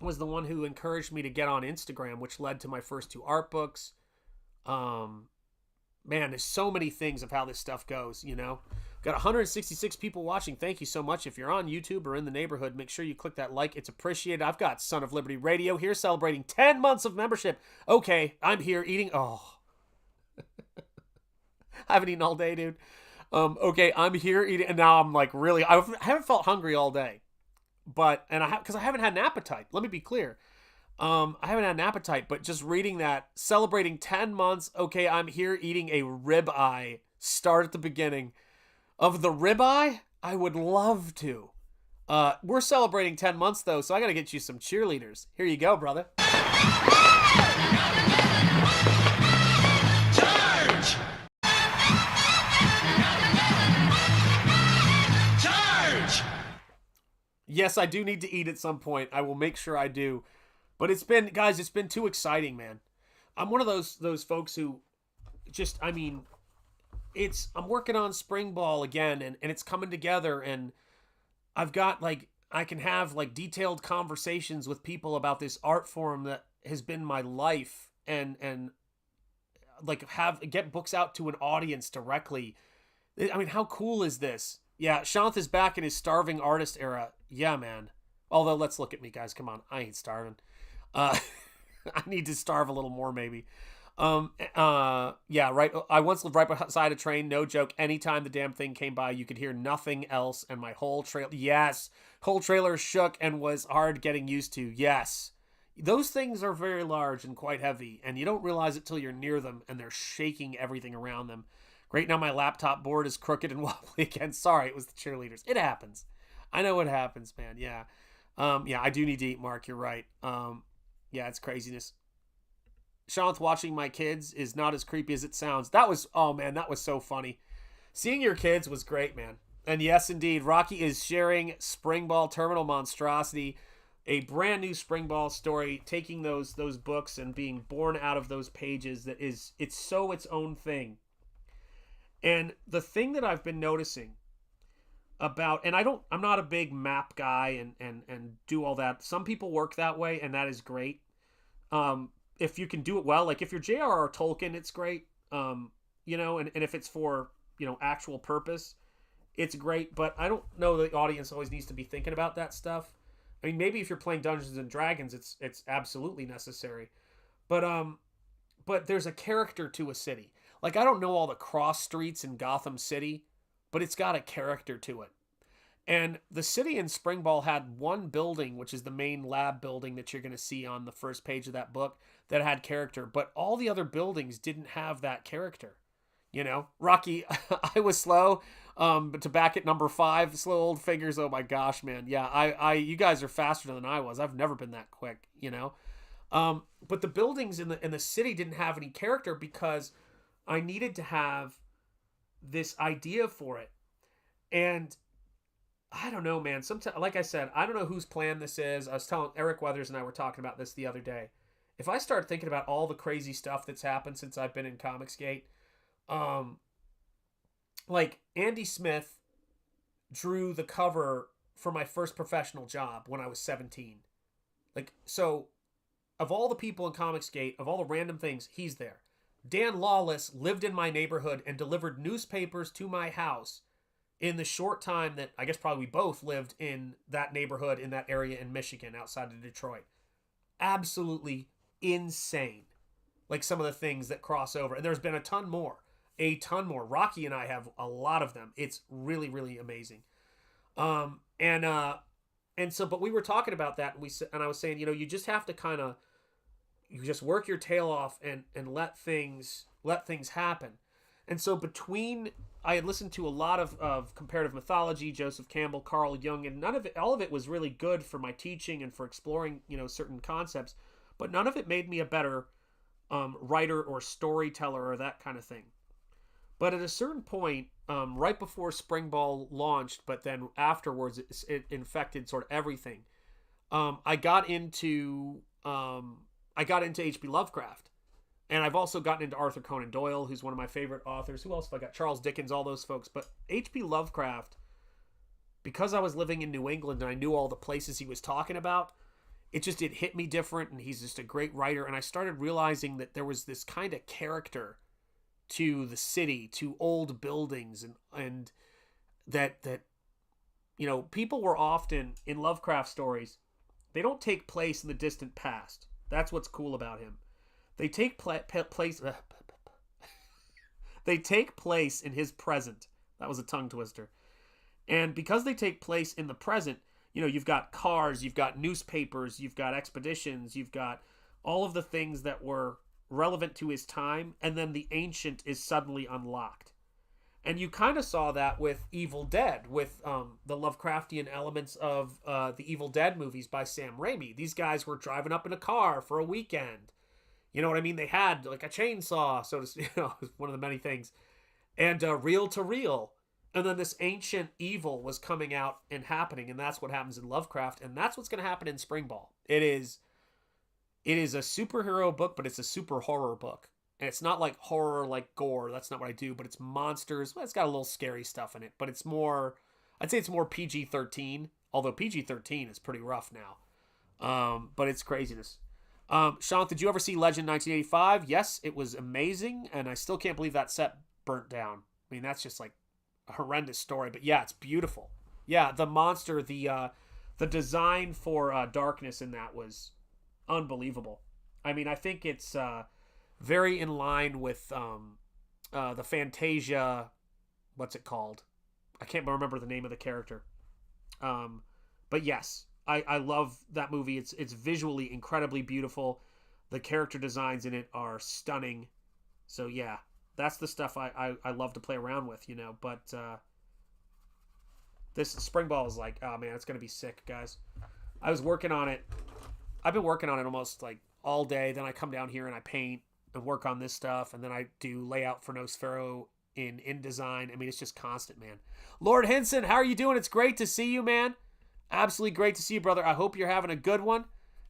was the one who encouraged me to get on Instagram, which led to my first 2 art books. man, there's so many things of how this stuff goes, you know. Got 166 people watching. Thank you so much. If you're on YouTube or in the neighborhood, make sure you click that like. It's appreciated. I've got Son of Liberty Radio here celebrating 10 months of membership. Okay, I'm here eating. Oh, I haven't eaten all day, dude. Okay, I'm here eating, and now I'm like really. I haven't felt hungry all day, but because I haven't had an appetite. Let me be clear. I haven't had an appetite, but just reading that, celebrating 10 months. Okay, I'm here eating a ribeye. Start at the beginning. Of the ribeye, I would love to. We're celebrating 10 months, though, so I got to get you some cheerleaders. Here you go, brother. Charge! Charge! Yes, I do need to eat at some point. I will make sure I do. But it's been, guys, it's been too exciting, man. I'm one of those folks who just, I mean... I'm working on SPRINGBALL again, and it's coming together, and I've got, like, I can have, like, detailed conversations with people about this art form that has been my life, and like, get books out to an audience directly. I mean, how cool is this? Yeah, Shanth is back in his starving artist era. Yeah, man. Although, let's look at me, guys. Come on. I ain't starving. I need to starve a little more, maybe. Yeah, right. I once lived right beside a train. No joke. Anytime the damn thing came by, you could hear nothing else. And my whole whole trailer shook and was hard getting used to. Yes. Those things are very large and quite heavy, and you don't realize it till you're near them and they're shaking everything around them. Great. Now my laptop board is crooked and wobbly again. Sorry. It was the cheerleaders. It happens. I know what happens, man. Yeah. Yeah, I do need to eat, Mark. You're right. Yeah, it's craziness. Shanth watching my kids is not as creepy as it sounds. Oh man, that was so funny. Seeing your kids was great, man. And yes, indeed, Rocky is sharing SPRINGBALL Terminal Monstosity, a brand new SPRINGBALL story, taking those books and being born out of those pages. It's so its own thing. And the thing that I've been noticing about, and I'm not a big map guy and do all that. Some people work that way, and that is great. If you can do it well, like if you're J.R.R. Tolkien, it's great. You know, and if it's for, you know, actual purpose, it's great. But I don't know the audience always needs to be thinking about that stuff. I mean, maybe if you're playing Dungeons and Dragons, it's absolutely necessary. But there's a character to a city. Like, I don't know all the cross streets in Gotham City, but it's got a character to it. And the city in SPRINGBALL had one building, which is the main lab building that you're going to see on the first page of that book, that had character. But all the other buildings didn't have that character. You know, Rocky, I was slow, but to back at number 5, slow old fingers. Oh my gosh, man. Yeah, you guys are faster than I was. I've never been that quick, you know. But the buildings in the city didn't have any character because I needed to have this idea for it. And I don't know, man. Sometimes, like I said, I don't know whose plan this is. I was telling Eric Weathers and I were talking about this the other day. If I start thinking about all the crazy stuff that's happened since I've been in Comicsgate, like Andy Smith drew the cover for my first professional job when I was 17. Like, so of all the people in Comicsgate, of all the random things, he's there. Dan Lawless lived in my neighborhood and delivered newspapers to my house in the short time that I guess probably we both lived in that neighborhood, in that area in Michigan, outside of Detroit. Absolutely insane. Like some of the things that cross over. And there's been a ton more. Rocky and I have a lot of them. It's really, really amazing. And so, but we were talking about that, and I was saying, you know, you just have to you just work your tail off and let things happen. And so I had listened to a lot of comparative mythology, Joseph Campbell, Carl Jung, and all of it was really good for my teaching and for exploring, you know, certain concepts, but none of it made me a better writer or storyteller or that kind of thing. But at a certain point, right before SPRINGBALL launched, but then afterwards it infected sort of everything. I got into H.P. Lovecraft. And I've also gotten into Arthur Conan Doyle, who's one of my favorite authors. Who else have I got? Charles Dickens, all those folks. But H.P. Lovecraft, because I was living in New England and I knew all the places he was talking about, it hit me different, and he's just a great writer. And I started realizing that there was this kind of character to the city, to old buildings, and that people were often in Lovecraft stories. They don't take place in the distant past. That's what's cool about him. They take place. They take place in his present. That was a tongue twister. And because they take place in the present, you've got cars, you've got newspapers, you've got expeditions, you've got all of the things that were relevant to his time, and then the ancient is suddenly unlocked. And you kind of saw that with Evil Dead, with the Lovecraftian elements of the Evil Dead movies by Sam Raimi. These guys were driving up in a car for a weekend. You know what I mean? They had like a chainsaw, so to speak, one of the many things, and reel to reel. And then this ancient evil was coming out and happening, and that's what happens in Lovecraft, and that's what's going to happen in Springball. It is a superhero book, but it's a super horror book. And it's not like horror, like gore. That's not what I do, but it's monsters. Well, it's got a little scary stuff in it, but it's more, I'd say it's more PG-13, although PG-13 is pretty rough now. But it's craziness. Sean, did you ever see Legend 1985? Yes, it was amazing, and I still can't believe that set burnt down. I mean, that's just like a horrendous story, but yeah, it's beautiful. Yeah, the monster, the design for darkness in that was unbelievable. I mean, I think it's very in line with the Fantasia, what's it called? I can't remember the name of the character. But yes, I love that movie. It's visually incredibly beautiful. The character designs in it are stunning. So yeah, that's the stuff I love to play around with, But this Springball is like, oh man, it's going to be sick, guys. I was working on it. I've been working on it almost like all day. Then I come down here and I paint and work on this stuff. And then I do layout for Nosfero in InDesign. I mean, it's just constant, man. Lord Henson, how are you doing? It's great to see you, man. Absolutely great to see you, brother. I hope you're having a good one.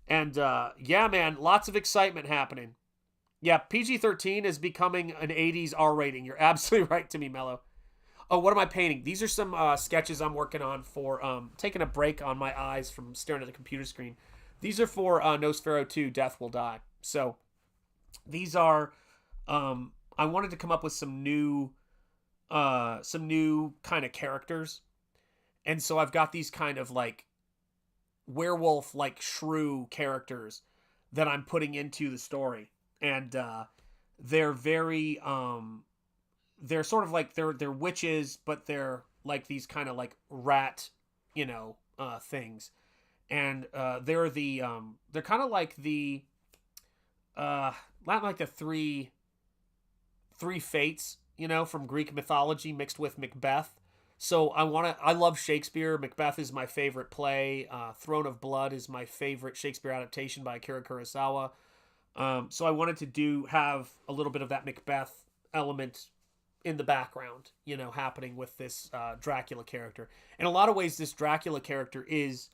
And yeah, man, lots of excitement happening. Yeah, PG-13 is becoming an 80s R rating. You're absolutely right to me, Mello. Oh, what am I painting? These are some sketches I'm working on for taking a break on my eyes from staring at the computer screen. These are for Nosfero 2, Death Will Die. So these are, I wanted to come up with some new kind of characters. And so I've got these kind of like werewolf, like shrew characters that I'm putting into the story. And they're very, they're sort of like, they're witches, but they're like these kind of like rat, things. And they're kind of like the, not like the three fates, from Greek mythology mixed with Macbeth. So I love Shakespeare. Macbeth is my favorite play. Throne of Blood is my favorite Shakespeare adaptation by Akira Kurosawa. So I wanted to have a little bit of that Macbeth element in the background, happening with this Dracula character. In a lot of ways, this Dracula character is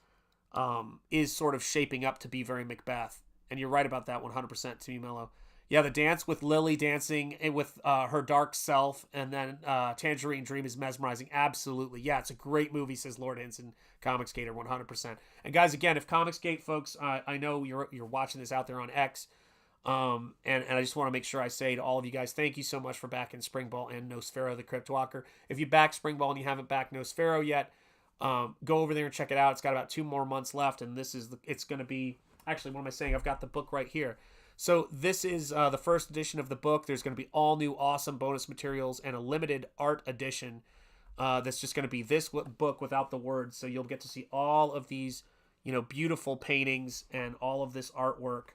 sort of shaping up to be very Macbeth. And you're right about that 100% to me, Mello. Yeah, the dance with Lily dancing with her dark self, and then Tangerine Dream is mesmerizing. Absolutely. Yeah, it's a great movie, says Lord Henson, Comicsgater, 100%. And guys, again, if Comicsgate folks, I know you're watching this out there on X, and I just want to make sure I say to all of you guys, thank you so much for backing Springball and Nosfero the Crypt Walker. If you back Springball and you haven't backed Nosfero yet, go over there and check it out. It's got about 2 more months left, and it's going to be, actually, what am I saying? I've got the book right here. So this is the first edition of the book. There's going to be all new awesome bonus materials and a limited art edition that's just going to be this book without the words. So you'll get to see all of these, beautiful paintings, and all of this artwork,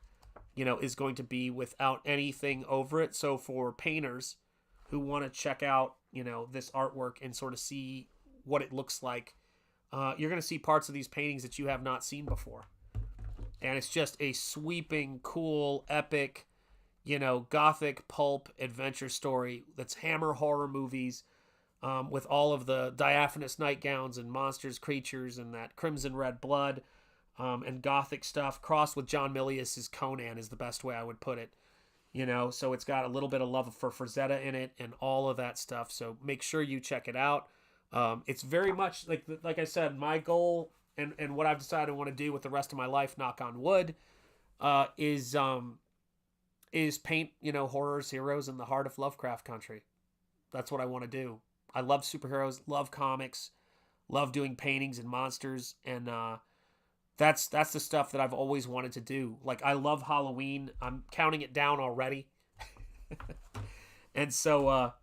is going to be without anything over it. So for painters who want to check out, this artwork and sort of see what it looks like, you're going to see parts of these paintings that you have not seen before. And it's just a sweeping, cool, epic, gothic pulp adventure story that's Hammer horror movies, with all of the diaphanous nightgowns and monsters, creatures, and that crimson red blood, and gothic stuff crossed with John Milius's Conan is the best way I would put it. So it's got a little bit of love for Frazetta in it and all of that stuff. So make sure you check it out. It's very much like I said, my goal and what I've decided I want to do with the rest of my life, knock on wood, is is paint, horrors, heroes in the heart of Lovecraft country. That's what I want to do. I love superheroes, love comics, love doing paintings and monsters, and that's the stuff that I've always wanted to do. Like, I love Halloween. I'm counting it down already. And so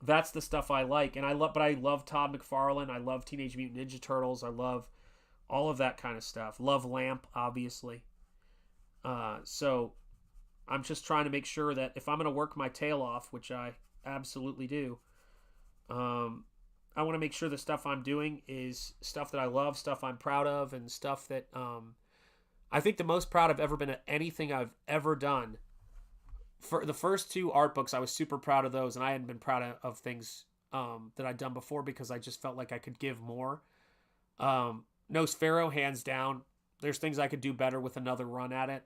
that's the stuff I like. And I love Todd McFarlane. I love Teenage Mutant Ninja Turtles. I love all of that kind of stuff. Love Lamp, obviously. So I'm just trying to make sure that if I'm going to work my tail off, which I absolutely do, I want to make sure the stuff I'm doing is stuff that I love, stuff I'm proud of, and stuff that I think the most proud I've ever been at anything I've ever done. For the first 2 art books, I was super proud of those, and I hadn't been proud of things that I'd done before because I just felt like I could give more. Nosfero, hands down. There's things I could do better with another run at it.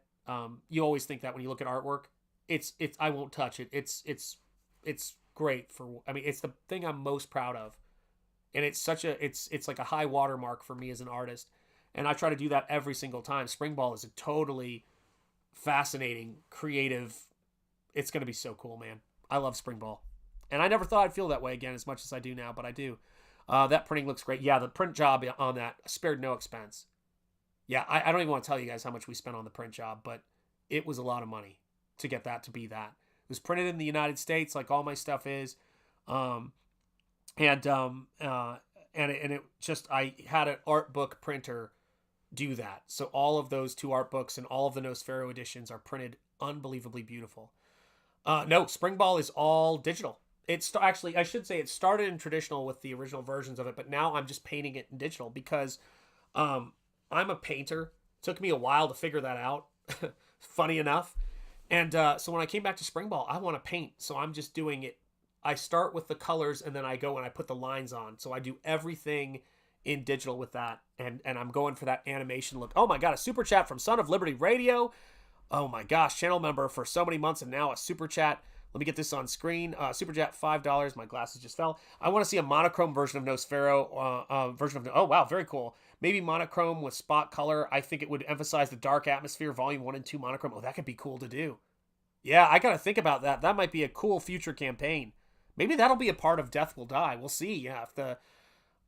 You always think that when you look at artwork. It's I won't touch it. It's great it's the thing I'm most proud of. And it's it's like a high watermark for me as an artist. And I try to do that every single time. Springball is a totally fascinating, creative. It's going to be so cool, man. I love Springball. And I never thought I'd feel that way again as much as I do now, but I do. That printing looks great. Yeah, the print job on that spared no expense. Yeah, I don't even want to tell you guys how much we spent on the print job, but it was a lot of money to get that to be that. It was printed in the United States, like all my stuff is. And it just, I had an art book printer do that. So all of those 2 art books and all of the Nosfero editions are printed unbelievably beautiful. No, Springball is all digital. Actually, I should say it started in traditional with the original versions of it, but now I'm just painting it in digital because I'm a painter. It took me a while to figure that out, funny enough. And so when I came back to Springball, I want to paint. So I'm just doing it. I start with the colors and then I go and I put the lines on. So I do everything in digital with that. And I'm going for that animation look. Oh my God, a super chat from Son of Liberty Radio. Oh my gosh, channel member for so many months and now a super chat. Let me get this on screen. Super chat, $5. My glasses just fell. I want to see a monochrome version of Nosfero. Oh wow, very cool. Maybe monochrome with spot color. I think it would emphasize the dark atmosphere. Volume 1 and 2 monochrome. Oh, that could be cool to do. Yeah, I got to think about that. That might be a cool future campaign. Maybe that'll be a part of Death Will Die. We'll see. Yeah,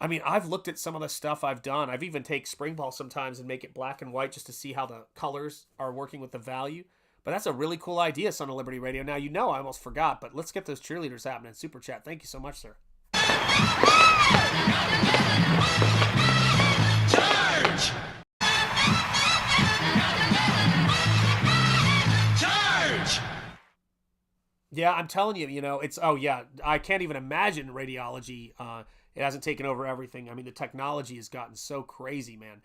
I've looked at some of the stuff I've done. I've even take Springball sometimes and make it black and white just to see how the colors are working with the value. But that's a really cool idea, Son of Liberty Radio. Now, I almost forgot, but let's get those cheerleaders happening. Super chat. Thank you so much, sir. Charge! Charge! Yeah, I'm telling you, it's, I can't even imagine radiology. It hasn't taken over everything. I mean, the technology has gotten so crazy, man.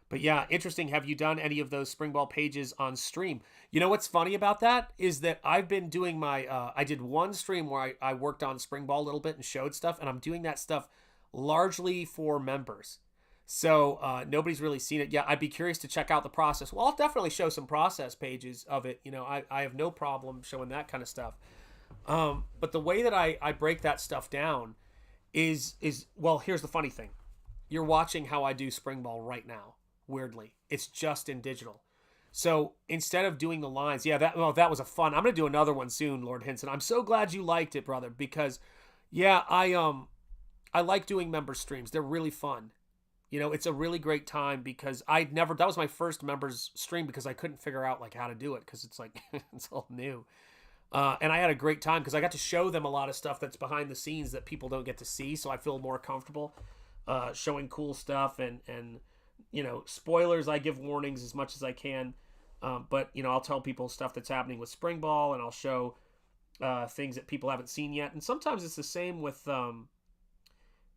But yeah, interesting. Have you done any of those Springball pages on stream? You know what's funny about that is that I've been doing I did one stream where I worked on Springball a little bit and showed stuff, and I'm doing that stuff largely for members. So nobody's really seen it. Yeah, I'd be curious to check out the process. Well, I'll definitely show some process pages of it. I have no problem showing that kind of stuff. But the way that I break that stuff down is well, here's the funny thing. You're watching how I do Springball right now. Weirdly, it's just in digital. So instead of doing the lines, that was a fun. I'm gonna do another one soon, Lord Hinson. I'm so glad you liked it, brother, because I like doing member streams. They're really fun. It's a really great time because that was my first members stream because I couldn't figure out like how to do it because it's like it's all new. And I had a great time because I got to show them a lot of stuff that's behind the scenes that people don't get to see. So I feel more comfortable showing cool stuff and spoilers. I give warnings as much as I can. But I'll tell people stuff that's happening with Springball, and I'll show things that people haven't seen yet. And sometimes it's the same with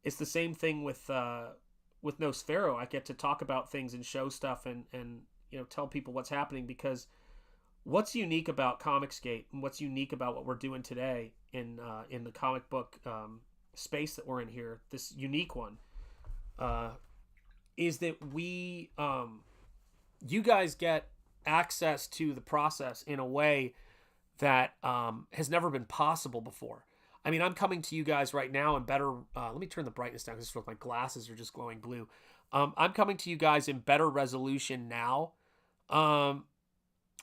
it's the same thing with Nosfero. I get to talk about things and show stuff and tell people what's happening, because what's unique about Comicsgate and what's unique about what we're doing today in the comic book space that we're in here, this unique one, is that you guys get access to the process in a way that has never been possible before. I mean, I'm coming to you guys right now in better, let me turn the brightness down because my glasses are just glowing blue. I'm coming to you guys in better resolution now.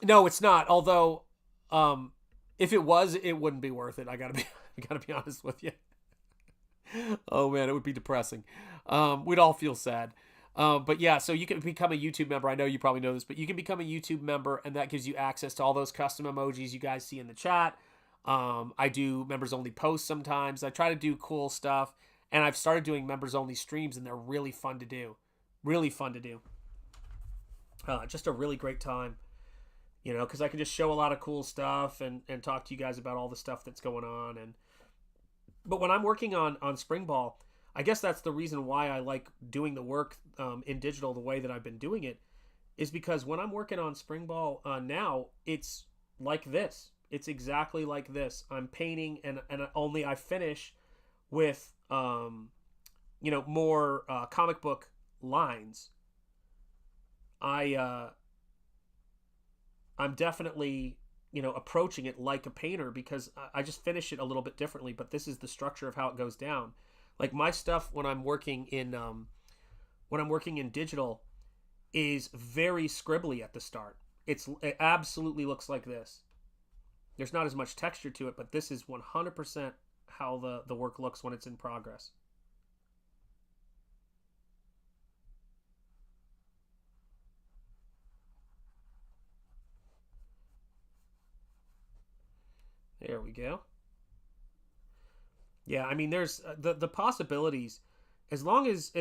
No, it's not. Although If it was, it wouldn't be worth it. I gotta be honest with you. Oh man, it would be depressing. We'd all feel sad. But yeah, so you can become a YouTube member. I know you probably know this, but you can become a YouTube member, and that gives you access to all those custom emojis you guys see in the chat. I do members only posts sometimes. I try to do cool stuff, and I've started doing members only streams, and they're really fun to do. Really fun to do. Just a really great time, you know, because I can just show a lot of cool stuff and talk to you guys about all the stuff that's going on. But when I'm working on SPRINGBALL, I guess that's the reason why I like doing the work in digital the way that I've been doing it, is because when I'm working on SPRINGBALL now, it's like this. It's exactly like this. I'm painting, and only I finish with, you know, more comic book lines. I'm definitely, you know, approaching it like a painter, because I just finish it a little bit differently, but this is the structure of how it goes down. Like my stuff when I'm working in digital is very scribbly at the start. It absolutely looks like this. There's not as much texture to it, but this is 100% how the work looks when it's in progress. There we go. Yeah, I mean, there's the possibilities, as long as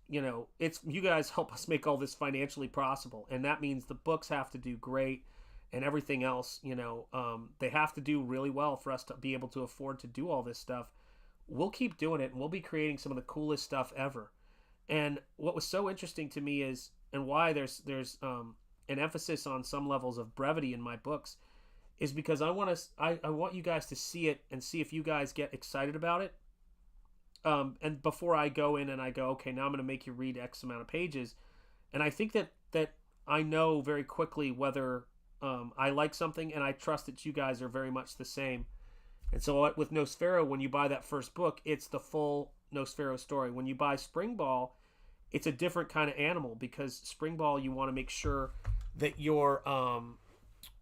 you know, it's you guys help us make all this financially possible, and that means the books have to do great, and everything else, you know, they have to do really well for us to be able to afford to do all this stuff. We'll keep doing it, and we'll be creating some of the coolest stuff ever. And what was so interesting to me is, and why there's an emphasis on some levels of brevity in my books, is because I want you guys to see it and see if you guys get excited about it. And before I go in and I go, okay, now I'm going to make you read X amount of pages. And I think that I know very quickly whether I like something, and I trust that you guys are very much the same. And so with Nosfero, when you buy that first book, it's the full Nosfero story. When you buy SPRINGBALL, it's a different kind of animal, because SPRINGBALL, you want to make sure that you're...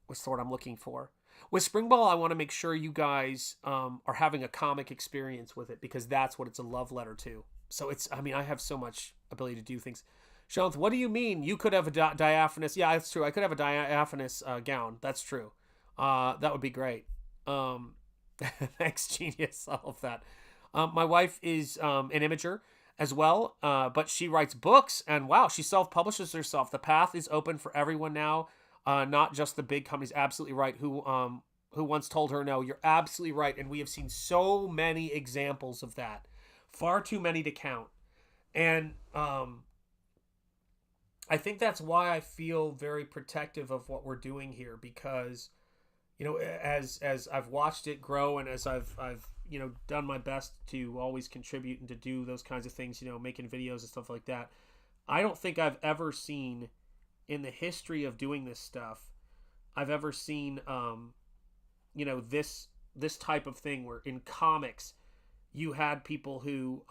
what's the word I'm looking for? With SPRINGBALL, I want to make sure you guys are having a comic experience with it, because that's what it's a love letter to. So it's, I mean, I have so much ability to do things. Shanth, what do you mean? You could have a diaphanous... Yeah, that's true. I could have a diaphanous gown. That's true. That would be great. Thanks, genius. I love that. My wife is an imager as well, but she writes books, and wow, she self-publishes herself. The path is open for everyone now. Not just the big companies. Absolutely right. Who once told her, no, you're absolutely right. And we have seen so many examples of that. Far too many to count. And I think that's why I feel very protective of what we're doing here, because, you know, as I've watched it grow, and as I've you know, done my best to always contribute and to do those kinds of things, you know, making videos and stuff like that, I don't think I've ever seen, in the history of doing this stuff, I've ever seen, you know, this type of thing where in comics you had people who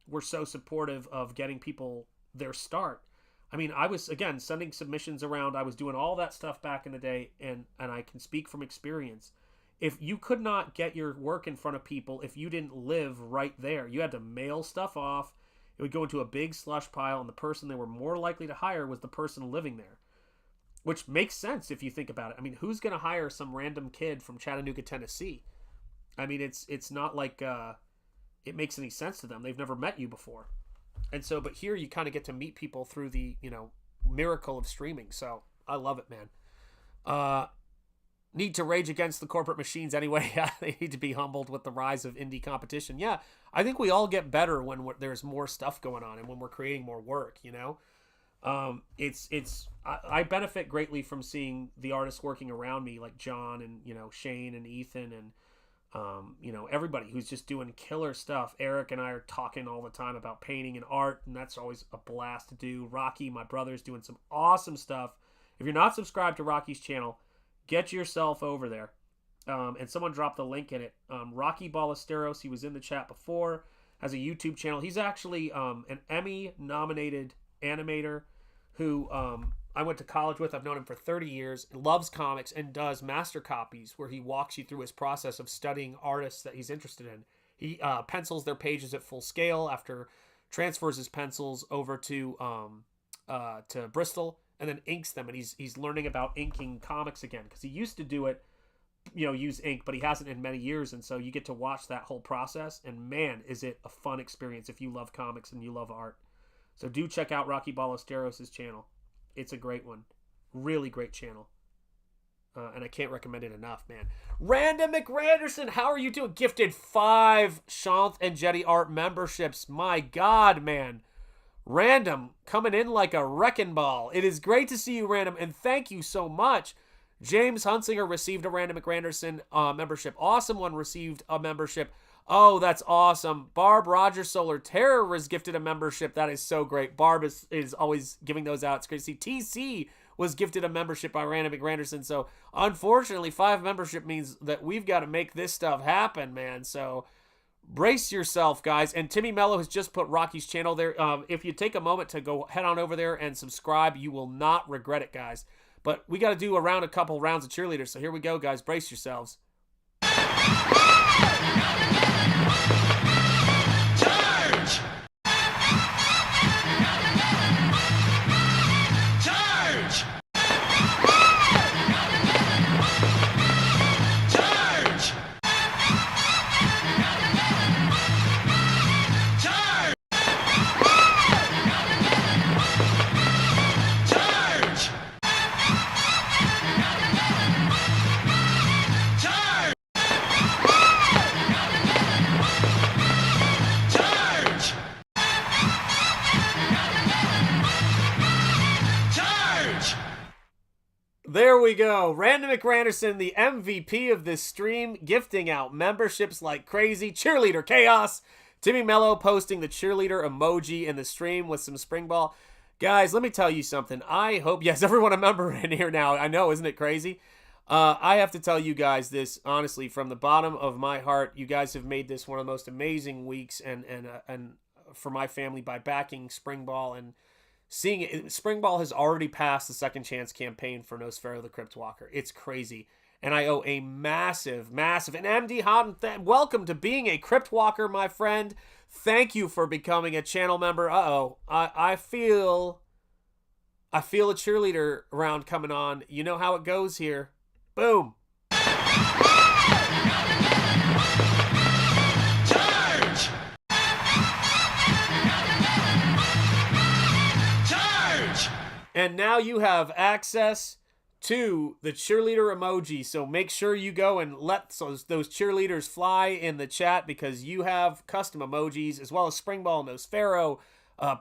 were so supportive of getting people their start. I mean, I was, again, sending submissions around. I was doing all that stuff back in the day, and I can speak from experience. If you could not get your work in front of people if you didn't live right there, you had to mail stuff off. It would go into a big slush pile, and the person they were more likely to hire was the person living there. Which makes sense if you think about it. I mean, who's going to hire some random kid from Chattanooga, Tennessee? I mean, it's not like it makes any sense to them. They've never met you before. And so, but here you kind of get to meet people through the, you know, miracle of streaming. So I love it, man. Need to rage against the corporate machines anyway. They need to be humbled with the rise of indie competition. Yeah, I think we all get better when there's more stuff going on and when we're creating more work, you know? I benefit greatly from seeing the artists working around me, like John and, you know, Shane and Ethan and, you know, everybody who's just doing killer stuff. Eric and I are talking all the time about painting and art, and that's always a blast to do. Rocky, my brother's doing some awesome stuff. If you're not subscribed to Rocky's channel, get yourself over there. And someone dropped the link in it. Rocky Ballesteros, he was in the chat before, has a YouTube channel. He's actually an Emmy-nominated animator who I went to college with. I've known him for 30 years, loves comics, and does master copies where he walks you through his process of studying artists that he's interested in. He pencils their pages at full scale after transfers his pencils over to Bristol, and then inks them. And he's learning about inking comics again, because he used to do it, use ink, but he hasn't in many years. And so you get to watch that whole process, and man, is it a fun experience if you love comics and you love art. So do check out Rocky Ballesteros' channel. It's a great one. Really great channel. And I can't recommend it enough, man. Random McRanderson, how are you doing? Gifted 5 Shanth Enjeti art memberships. My God, man. Random, coming in like a wrecking ball. It is great to see you, Random, and thank you so much. James Hunsinger received a Random McRanderson membership. Awesome One received a membership. Oh, that's awesome. Barb Rogers Solar Terror was gifted a membership. That is so great. Barb is always giving those out. It's great to see. TC was gifted a membership by Random McRanderson. So, unfortunately, 5 membership means that we've got to make this stuff happen, man. So, brace yourself, guys. And Timmy Mello has just put Rocky's channel there. If you take a moment to go head on over there and subscribe, you will not regret it, guys. But we got to do a couple rounds of cheerleaders. So, here we go, guys. Brace yourselves. Charge! Charge! Charge! Charge! Charge! Charge! Charge! Charge! There we go. Random McRanderson, the MVP of this stream, gifting out memberships like crazy. Cheerleader Chaos. Timmy Mello posting the cheerleader emoji in the stream with some Springball. Guys, let me tell you something. I hope, yes, everyone a member in here now. I know, isn't it crazy? I have to tell you guys this, honestly, from the bottom of my heart. You guys have made this one of the most amazing weeks and for my family by backing Springball and seeing it. Springball has already passed the Second Chance campaign for Nosfero the Crypt Walker. It's crazy. And I owe a massive, massive, and MD Houghton, welcome to being a Crypt Walker, my friend. Thank you for becoming a channel member. I feel a cheerleader round coming on. You know how it goes here. Boom. Charge! Charge! And now you have access to the cheerleader emoji. So make sure you go and let those cheerleaders fly in the chat, because you have custom emojis as well as Springball, Nosfero,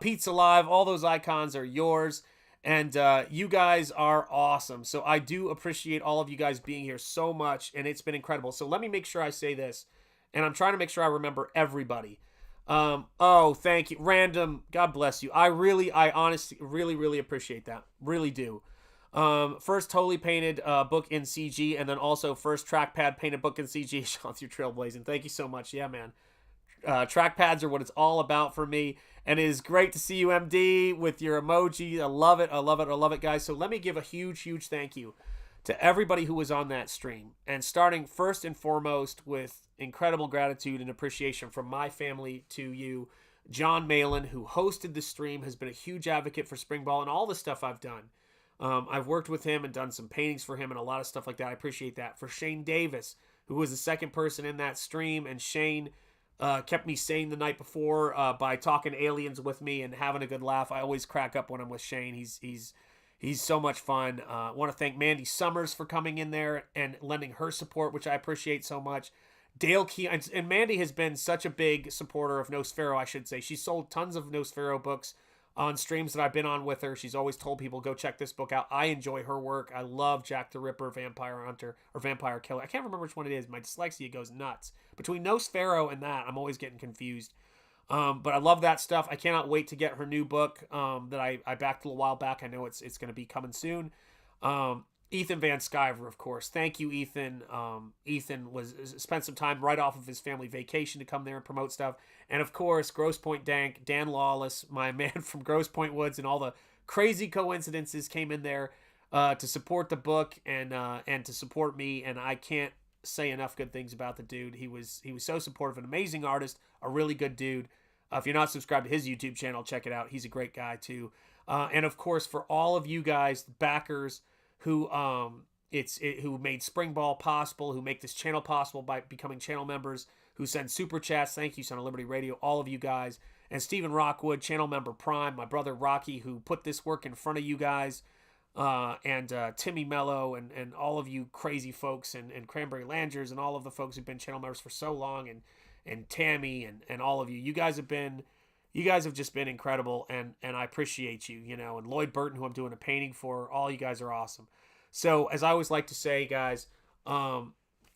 Pizza Live. All those icons are yours. And you guys are awesome. So I do appreciate all of you guys being here so much. And it's been incredible. So let me make sure I say this. And I'm trying to make sure I remember everybody. Oh, thank you. Random, God bless you. I honestly really appreciate that. Really do. First totally painted book in CG. And then also first trackpad painted book in CG. Sean, you're trailblazing. Thank you so much. Yeah, man. Trackpads are what it's all about for me. And it is great to see you, MD, with your emoji. I love it. I love it. I love it, guys. So let me give a huge thank you to everybody who was on that stream. And starting first and foremost with incredible gratitude and appreciation from my family to you. John Malin, who hosted the stream, has been a huge advocate for Springball and all the stuff I've done. I've worked with him and done some paintings for him and a lot of stuff like that. I appreciate that. For Shane Davis, who was the second person in that stream. And Shane kept me sane the night before by talking aliens with me and having a good laugh. I always crack up when I'm with Shane. He's so much fun. I want to thank Mandy Summers for coming in there and lending her support, which I appreciate so much. Dale Key, and Mandy has been such a big supporter of Nosfero, I should say. She's sold tons of Nosfero books on streams that I've been on with her. She's always told people, go check this book out. I enjoy her work. I love Jack the Ripper, Vampire Hunter, or Vampire Killer. I can't remember which one it is. My dyslexia goes nuts. Between Nosfero and that, I'm always getting confused. But I love that stuff. I cannot wait to get her new book that I backed a little while back. I know it's going to be coming soon. Ethan Van Sciver, of course. Thank you, Ethan. Ethan spent some time right off of his family vacation to come there and promote stuff. And of course, Grosse Pointe Dank, Dan Lawless, my man from Grosse Pointe Woods, and all the crazy coincidences came in there to support the book and to support me, and I can't say enough good things about the dude. He was so supportive, an amazing artist, a really good dude. If you're not subscribed to his YouTube channel, check it out. He's a great guy too. And of course, for all of you guys, backers who who made Springball possible, who make this channel possible by becoming channel members, who send super chats. Thank you, Son of Liberty Radio, all of you guys. And Stephen Rockwood, channel member Prime, my brother Rocky, who put this work in front of you guys, and Timmy Mello, and all of you crazy folks, and Cranberry Langers, and all of the folks who've been channel members for so long, and Tammy, and all of you. You guys have just been incredible, and I appreciate you, you know, and Lloyd Burton, who I'm doing a painting for. All you guys are awesome. So, as I always like to say, guys,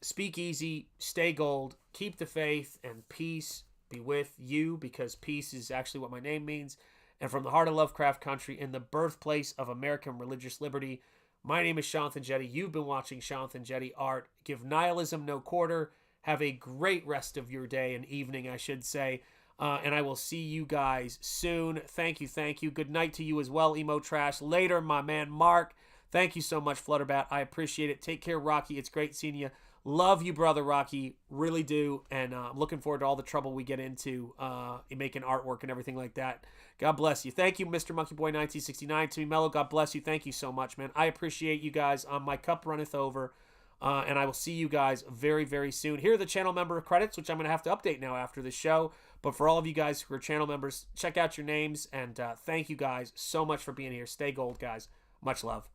speak easy, stay gold, keep the faith, and peace be with you, because peace is actually what my name means. And from the heart of Lovecraft Country, in the birthplace of American religious liberty, my name is Shanth Enjeti. You've been watching Shanth Enjeti Art. Give nihilism no quarter. Have a great rest of your day and evening, I should say. And I will see you guys soon. Thank you, thank you. Good night to you as well, Emo Trash. Later, my man Mark. Thank you so much, Flutterbat. I appreciate it. Take care, Rocky. It's great seeing you. Love you, brother Rocky. Really do. And I'm looking forward to all the trouble we get into in making artwork and everything like that. God bless you. Thank you, Mr. Monkey Boy 1969. To me, Mello, God bless you. Thank you so much, man. I appreciate you guys. My cup runneth over. And I will see you guys very, very soon. Here are the channel member credits, which I'm going to have to update now after the show. But for all of you guys who are channel members, check out your names. And thank you guys so much for being here. Stay gold, guys. Much love.